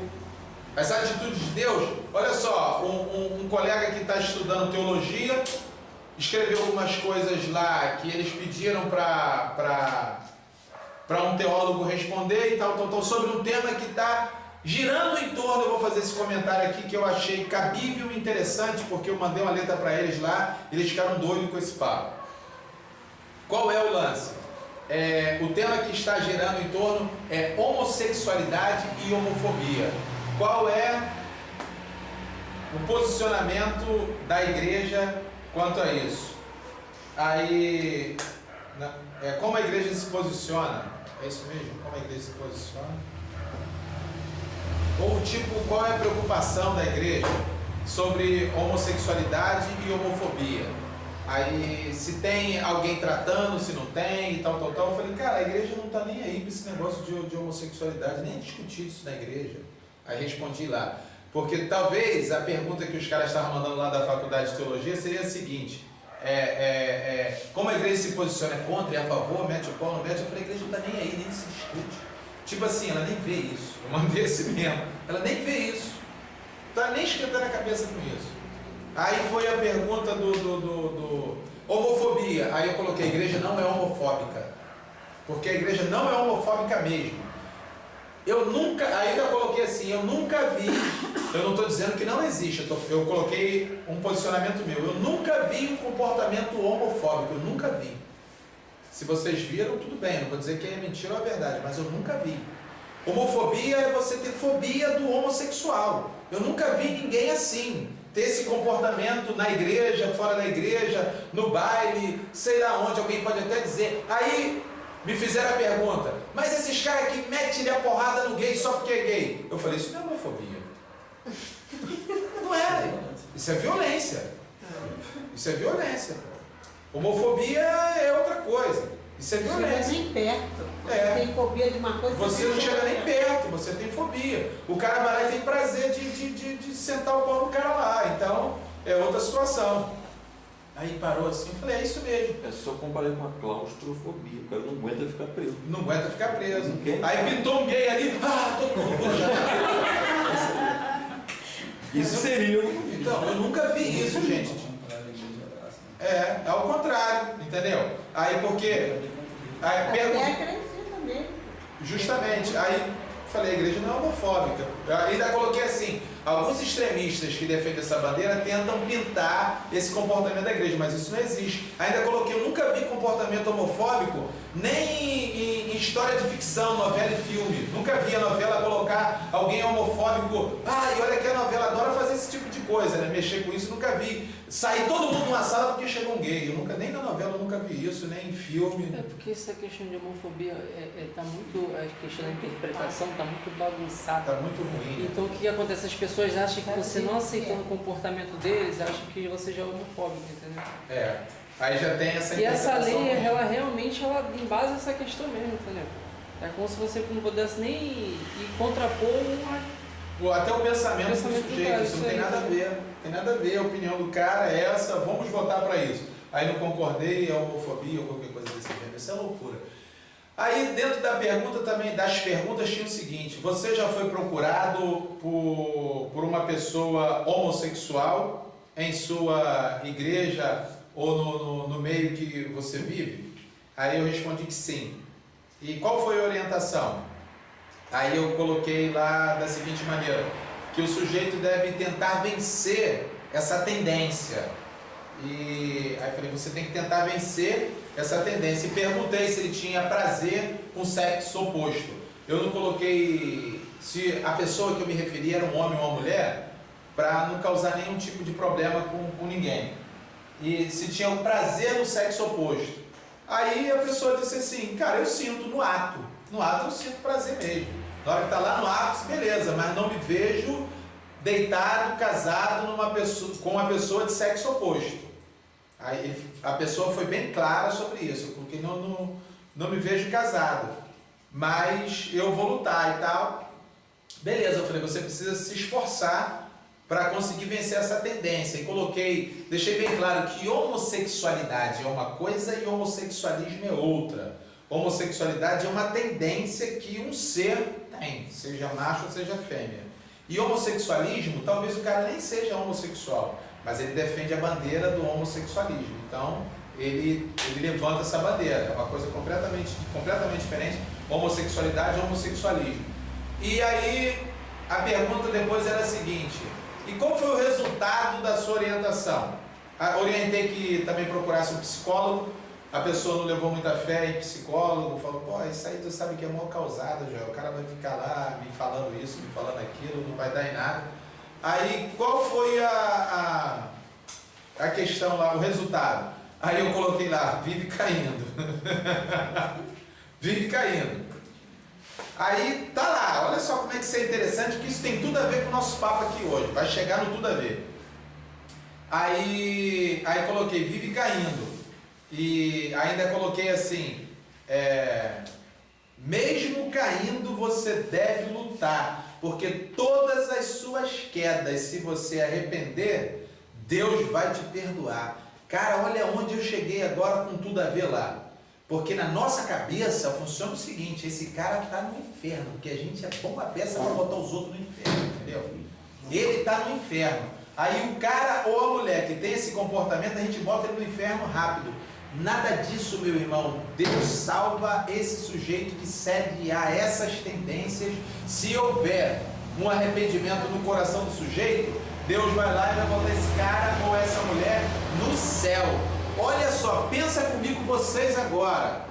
as atitudes de Deus. Olha só, um colega que está estudando teologia, escreveu algumas coisas lá que eles pediram para um teólogo responder e tal, sobre um tema que está girando em torno. Eu vou fazer esse comentário aqui que eu achei cabível e interessante, porque eu mandei uma letra para eles lá, eles ficaram doidos com esse papo. Qual é o lance? O tema que está girando em torno é homossexualidade e homofobia. Qual é o posicionamento da igreja quanto a isso? Aí, como a igreja se posiciona? É isso mesmo? Como a igreja se posiciona? Ou tipo, qual é a preocupação da igreja sobre homossexualidade e homofobia? Aí, se tem alguém tratando, se não tem, e tal. Eu falei, cara, a igreja não está nem aí para esse negócio de homossexualidade, nem discutir isso na igreja. Aí respondi lá, porque talvez a pergunta que os caras estavam mandando lá da faculdade de teologia seria a seguinte: como a igreja se posiciona, é contra, é a favor, mete o pau, não mete? Eu falei, a igreja não está nem aí, nem se discute. Tipo assim, ela nem vê isso. Eu mandei esse mesmo, ela nem vê isso, não está nem esquentando a cabeça com isso. Aí foi a pergunta do homofobia. Aí eu coloquei, a igreja não é homofóbica. Porque a igreja não é homofóbica mesmo. Eu nunca, ainda coloquei assim, eu nunca vi, eu não estou dizendo que não existe, eu coloquei um posicionamento meu, eu nunca vi um comportamento homofóbico, eu nunca vi. Se vocês viram, tudo bem, não vou dizer que é mentira ou é verdade, mas eu nunca vi. Homofobia é você ter fobia do homossexual. Eu nunca vi ninguém assim. Ter esse comportamento na igreja, fora da igreja, no baile, sei lá onde, alguém pode até dizer. Aí me fizeram a pergunta, mas esses caras que metem a porrada no gay só porque é gay? Eu falei, isso não é homofobia. Não é, isso é violência. Isso é violência. Homofobia é outra coisa. Isso é violência. Nem perto. Você tem fobia de uma coisa. Você não chega nem perto, você tem fobia. O cara vai lá e tem prazer de sentar o pau no cara lá. Então, é outra situação. Aí parou assim, eu falei, é isso mesmo. É só comparar com a claustrofobia. O cara não aguenta ficar preso. Não aguenta ficar preso. Não Aí pintou um gay ali, todo mundo já. Isso seria. Então, eu nunca vi isso, gente. É ao contrário, entendeu? Aí porque. Aí acredita mesmo. Justamente, aí falei, a igreja não é homofóbica. Eu ainda coloquei assim, alguns extremistas que defendem essa bandeira tentam pintar esse comportamento da igreja, mas isso não existe. Ainda coloquei, eu nunca vi comportamento homofóbico, nem em história de ficção, novela e filme. Nunca vi a novela colocar alguém homofóbico. E olha que a novela adora fazer esse tipo de coisa, né? Mexer com isso, nunca vi. Sair todo mundo numa sala porque chegou um gay. Eu nunca, nem na novela eu nunca vi isso, nem em filme. Porque essa questão de homofobia tá muito, a questão da interpretação está muito bagunçada. Tá muito ruim. Então o que acontece? As pessoas acham que você não aceitando o comportamento deles, acham que você já é homofóbico, entendeu? Aí já tem essa E essa lei, ruim. ela realmente embasa essa questão mesmo, entendeu? É como se você não pudesse nem ir contrapor Até o pensamento do do sujeito, cara, isso não isso tem aí, nada a ver. Tem nada a ver, a opinião do cara é essa, vamos votar para isso. aí não concordei, é homofobia ou qualquer coisa desse gênero. Isso é loucura. Aí dentro da pergunta também, das perguntas tinha o seguinte: você já foi procurado por uma pessoa homossexual em sua igreja ou no meio que você vive? Aí eu respondi que sim. E qual foi a orientação? Aí eu coloquei lá da seguinte maneira, que o sujeito deve tentar vencer essa tendência. E aí eu falei, você tem que tentar vencer essa tendência. E perguntei se ele tinha prazer com sexo oposto. Eu não coloquei se a pessoa que eu me referi era um homem ou uma mulher, para não causar nenhum tipo de problema com ninguém. E se tinha um prazer no sexo oposto. Aí a pessoa disse assim, cara, eu sinto no ato. No ato eu sinto prazer mesmo. Na hora que está lá no ato, beleza, mas não me vejo deitado, casado com uma pessoa de sexo oposto. Aí a pessoa foi bem clara sobre isso, porque não me vejo casado, mas eu vou lutar e tal. Beleza, eu falei, você precisa se esforçar para conseguir vencer essa tendência. E deixei bem claro que homossexualidade é uma coisa e homossexualismo é outra. Homossexualidade é uma tendência que um ser tem, seja macho ou seja fêmea. E homossexualismo, talvez o cara nem seja homossexual, mas ele defende a bandeira do homossexualismo. Então, ele levanta essa bandeira. É uma coisa completamente diferente. Homossexualidade e homossexualismo. E aí, a pergunta depois era a seguinte: e qual foi o resultado da sua orientação? Orientei que também procurasse um psicólogo. A pessoa não levou muita fé em psicólogo, falou, pô, isso aí tu sabe que é mal causado, já. O cara vai ficar lá me falando isso, me falando aquilo, não vai dar em nada. Aí, qual foi a questão lá, o resultado? Aí eu coloquei lá, vive caindo. Vive caindo. Aí, tá lá, olha só como é que isso é interessante, porque isso tem tudo a ver com o nosso papo aqui hoje, vai chegar no tudo a ver. Aí coloquei, vive caindo. E ainda coloquei assim, mesmo caindo você deve lutar, porque todas as suas quedas, se você arrepender, Deus vai te perdoar. Cara, olha onde eu cheguei agora com tudo a ver lá. Porque na nossa cabeça funciona o seguinte, esse cara está no inferno, porque a gente é bom a peça para botar os outros no inferno, entendeu? Ele está no inferno. Aí o cara ou a mulher que tem esse comportamento, a gente bota ele no inferno rápido. Nada disso, meu irmão. Deus salva esse sujeito que cede a essas tendências. Se houver um arrependimento no coração do sujeito, Deus vai lá e vai botar esse cara ou essa mulher no céu. Olha só, pensa comigo vocês agora.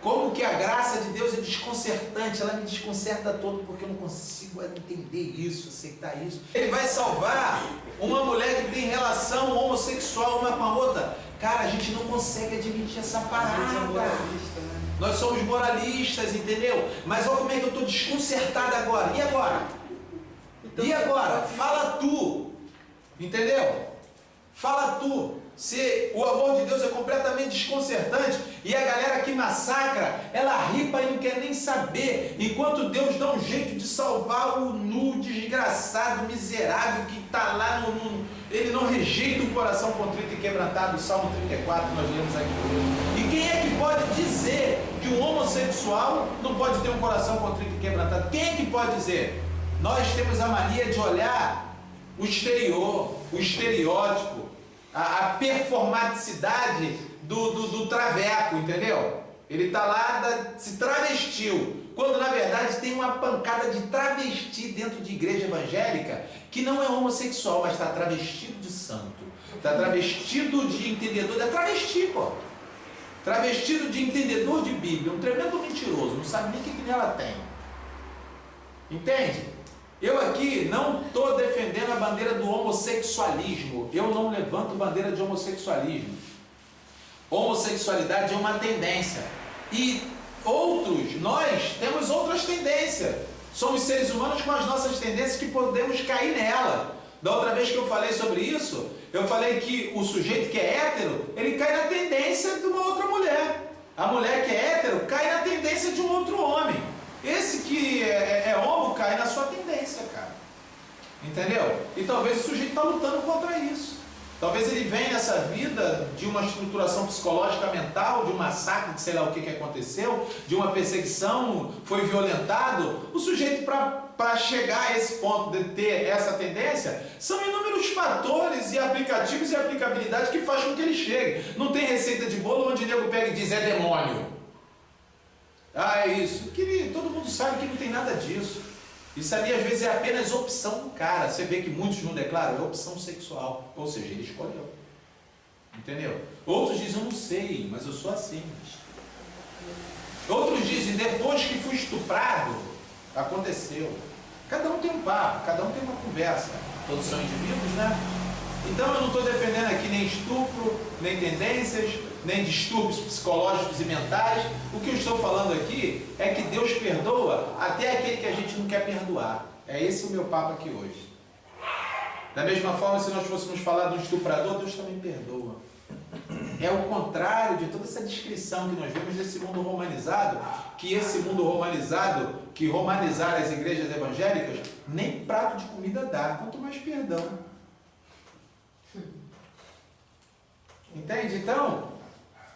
Como que a graça de Deus é desconcertante. Ela me desconcerta todo porque eu não consigo entender isso, aceitar isso. Ele vai salvar uma mulher que tem relação homossexual uma com a outra. Cara, a gente não consegue admitir essa parada. Nós somos moralistas, entendeu? Mas olha como é que eu estou desconcertado agora. E agora? E agora? Fala tu. Entendeu? Fala tu. Se o amor de Deus é completamente desconcertante e a galera que massacra, ela ripa e não quer nem saber, enquanto Deus dá um jeito de salvar o nu, desgraçado, miserável que está lá ele não rejeita o coração contrito e quebrantado, Salmo 34, nós lemos aqui hoje. E quem é que pode dizer que um homossexual não pode ter um coração contrito e quebrantado? Quem é que pode dizer? Nós temos a mania de olhar o exterior, o estereótipo, a performaticidade do traveco, entendeu? Ele está lá, se travestiu, quando na verdade tem uma pancada de travesti dentro de igreja evangélica que não é homossexual, mas está travestido de santo, está travestido de entendedor, é travesti, pô. Travestido de entendedor de Bíblia, um tremendo mentiroso, não sabe nem o que nela tem. Entende? Eu aqui não estou defendendo a bandeira do homossexualismo. Eu não levanto bandeira de homossexualismo. Homossexualidade é uma tendência. E nós temos outras tendências. Somos seres humanos com as nossas tendências que podemos cair nela. Da outra vez que eu falei sobre isso, eu falei que o sujeito que é hétero, ele cai na tendência de uma outra mulher. A mulher que é hétero cai na tendência de um outro homem. Esse que é homo cai na sua tendência, cara. Entendeu? E talvez o sujeito está lutando contra isso. Talvez ele venha nessa vida de uma estruturação psicológica mental, de um massacre, de sei lá o que aconteceu, de uma perseguição, foi violentado. O sujeito, para chegar a esse ponto de ter essa tendência, são inúmeros fatores e aplicativos e aplicabilidade que fazem com que ele chegue. Não tem receita de bolo onde o nego pega e diz, é demônio. Ah, é isso. Todo mundo sabe que não tem nada disso. Isso ali às vezes é apenas opção do cara. Você vê que muitos não declaram, é opção sexual. Ou seja, ele escolheu. Entendeu? Outros dizem, eu não sei, mas eu sou assim. Outros dizem, depois que fui estuprado, aconteceu. Cada um tem um papo, cada um tem uma conversa. Todos são indivíduos, né? Então eu não estou defendendo aqui nem estupro, nem tendências, nem distúrbios psicológicos e mentais. O que eu estou falando aqui é que Deus perdoa até aquele que a gente não quer perdoar. É esse o meu papo aqui hoje. Da mesma forma, se nós fôssemos falar do estuprador, Deus também perdoa. É o contrário de toda essa descrição que nós vemos desse mundo romanizado, que esse mundo romanizado, que romanizar as igrejas evangélicas, nem prato de comida dá, quanto mais perdão. Entende? Então,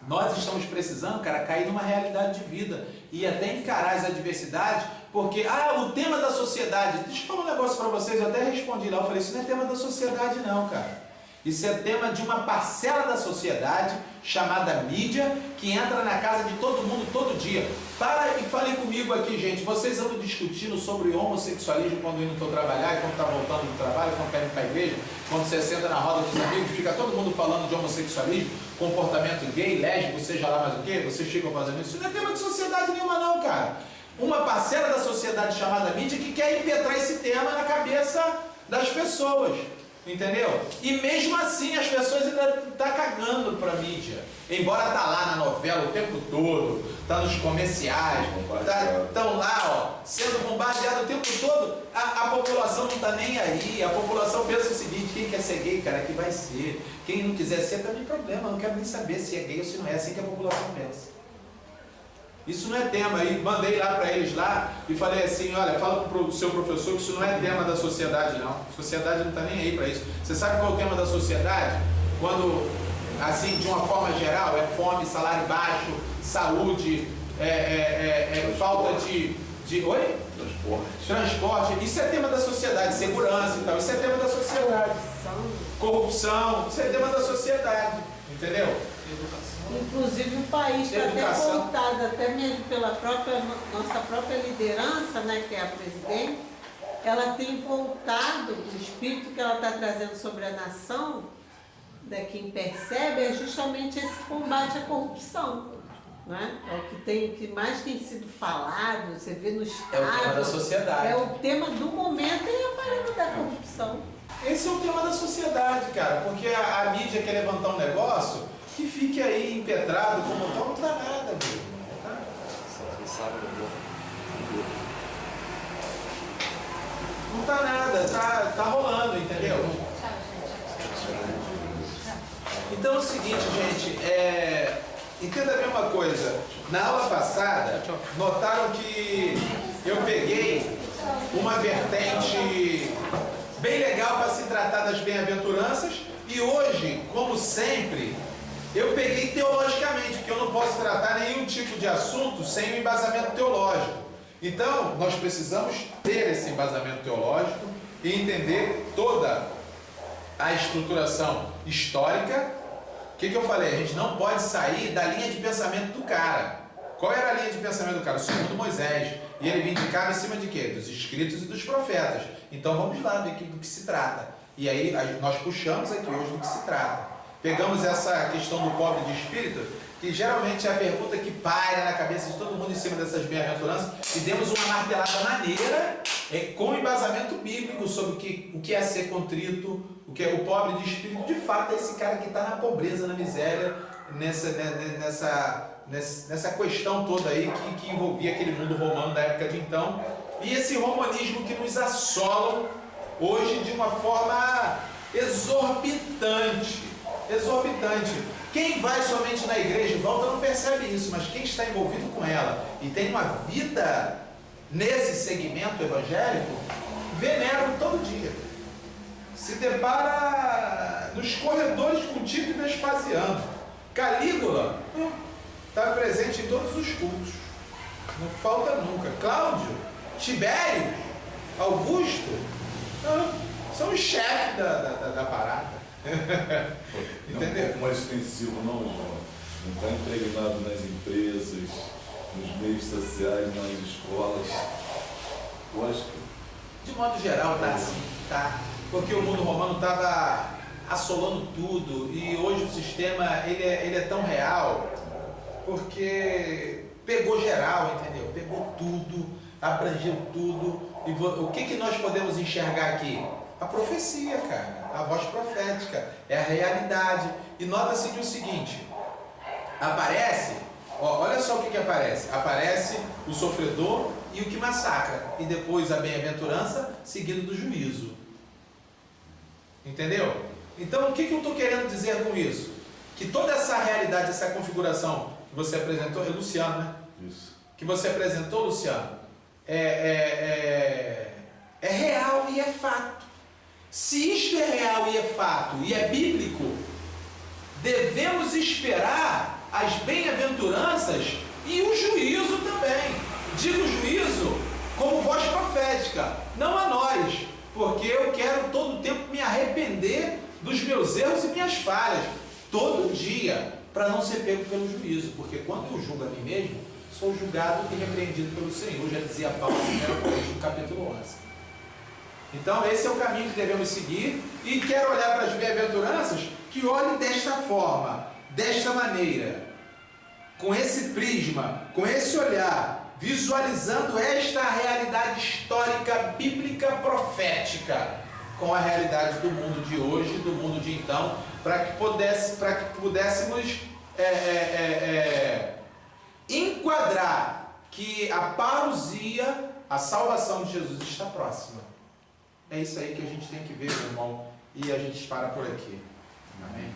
nós estamos precisando, cara, cair numa realidade de vida e até encarar as adversidades, porque, o tema da sociedade, deixa eu falar um negócio para vocês, eu até respondi lá, eu falei, isso não é tema da sociedade não, cara. Isso é tema de uma parcela da sociedade, chamada mídia, que entra na casa de todo mundo, todo dia. Para e falem comigo aqui, gente, vocês andam discutindo sobre homossexualismo quando indo para trabalhar, e quando está voltando do trabalho, quando está indo para a igreja, quando você senta na roda dos amigos, fica todo mundo falando de homossexualismo, comportamento gay, lésbico, seja lá mais o que, vocês ficam fazendo isso. Isso não é tema de sociedade nenhuma não, cara. Uma parcela da sociedade chamada mídia que quer impetrar esse tema na cabeça das pessoas. Entendeu? E mesmo assim as pessoas ainda estão cagando para a mídia. Embora tá lá na novela o tempo todo, tá nos comerciais, estão lá, sendo bombardeado o tempo todo, a população não está nem aí. A população pensa o seguinte, quem quer ser gay, cara, que vai ser. Quem não quiser ser, também problema, não quero nem saber se é gay ou se não é, assim que a população pensa. Isso não é tema, e mandei lá para eles lá e falei assim, olha, fala para o seu professor que isso não é tema da sociedade não, a sociedade não está nem aí para isso. Você sabe qual é o tema da sociedade? Quando, assim, de uma forma geral, é fome, salário baixo, saúde, falta de oi? Transporte, isso é tema da sociedade, segurança e tal, isso é tema da sociedade. Corrupção, isso é tema da sociedade, entendeu? Inclusive o país está até voltado, até mesmo pela nossa própria liderança, né, que é a presidente, ela tem voltado, o espírito que ela está trazendo sobre a nação, né, quem percebe, é justamente esse combate à corrupção. Né? É o que mais tem sido falado, você vê no Estado. É o tema da sociedade. É o tema do momento e a parada da corrupção. Esse é o tema da sociedade, cara, porque a mídia quer levantar um negócio que fique aí impetrado como tal, não dá nada, meu. Não tá nada, tá rolando, entendeu? Então é o seguinte, gente, entenda bem uma coisa. Na aula passada, notaram que eu peguei uma vertente bem legal para se tratar das bem-aventuranças e hoje, como sempre, eu peguei teologicamente, porque eu não posso tratar nenhum tipo de assunto sem um embasamento teológico. Então, nós precisamos ter esse embasamento teológico e entender toda a estruturação histórica. O que eu falei? A gente não pode sair da linha de pensamento do cara. Qual era a linha de pensamento do cara? O segundo Moisés. E ele vindicava em cima de quê? Dos escritos e dos profetas. Então, vamos lá ver do que se trata. E aí, nós puxamos aqui hoje do que se trata. Pegamos essa questão do pobre de espírito, que geralmente é a pergunta que paira na cabeça de todo mundo em cima dessas bem-aventuranças, e demos uma martelada maneira, com embasamento bíblico, sobre o que é ser contrito, o que é o pobre de espírito. De fato, é esse cara que está na pobreza, na miséria, nessa questão toda aí que envolvia aquele mundo romano da época de então, e esse romanismo que nos assola hoje de uma forma exorbitante. Quem vai somente na igreja e volta não percebe isso, mas quem está envolvido com ela e tem uma vida nesse segmento evangélico, venera todo dia. Se depara nos corredores contigo e Vespasiano. Calígula está presente em todos os cultos. Não falta nunca. Cláudio, Tibério, Augusto, são os chefes da parada. Entendeu? É um pouco mais extensivo, não, João? Não está impregnado nas empresas, nos meios sociais, nas escolas. Eu acho que... De modo geral, tá assim, tá? Porque o mundo romano estava assolando tudo e hoje o sistema ele é tão real porque pegou geral, entendeu? Pegou tudo, abrangeu tudo. E o que nós podemos enxergar aqui? A profecia, cara, a voz profética, é a realidade. E nota-se que o seguinte, aparece, olha só o que aparece. Aparece o sofredor e o que massacra, e depois a bem-aventurança seguindo do juízo. Entendeu? Então o que eu estou querendo dizer com isso? Que toda essa realidade, essa configuração que você apresentou, é Luciano, né? Isso. Que você apresentou, Luciano, é real e é fato. Se isto é real e é fato e é bíblico, devemos esperar as bem-aventuranças e o juízo também. Digo juízo como voz profética, não a nós, porque eu quero todo o tempo me arrepender dos meus erros e minhas falhas, todo dia, para não ser pego pelo juízo, porque quando eu julgo a mim mesmo, sou julgado e repreendido pelo Senhor, já dizia Paulo em 1 Coríntios, no capítulo 11. Então esse é o caminho que devemos seguir, e quero olhar para as bem-aventuranças que olhem desta forma, desta maneira, com esse prisma, com esse olhar, visualizando esta realidade histórica, bíblica, profética, com a realidade do mundo de hoje, do mundo de então, para que pudéssemos enquadrar que a parousia, a salvação de Jesus está próxima. É isso aí que a gente tem que ver, meu irmão, e a gente para por aqui. Amém?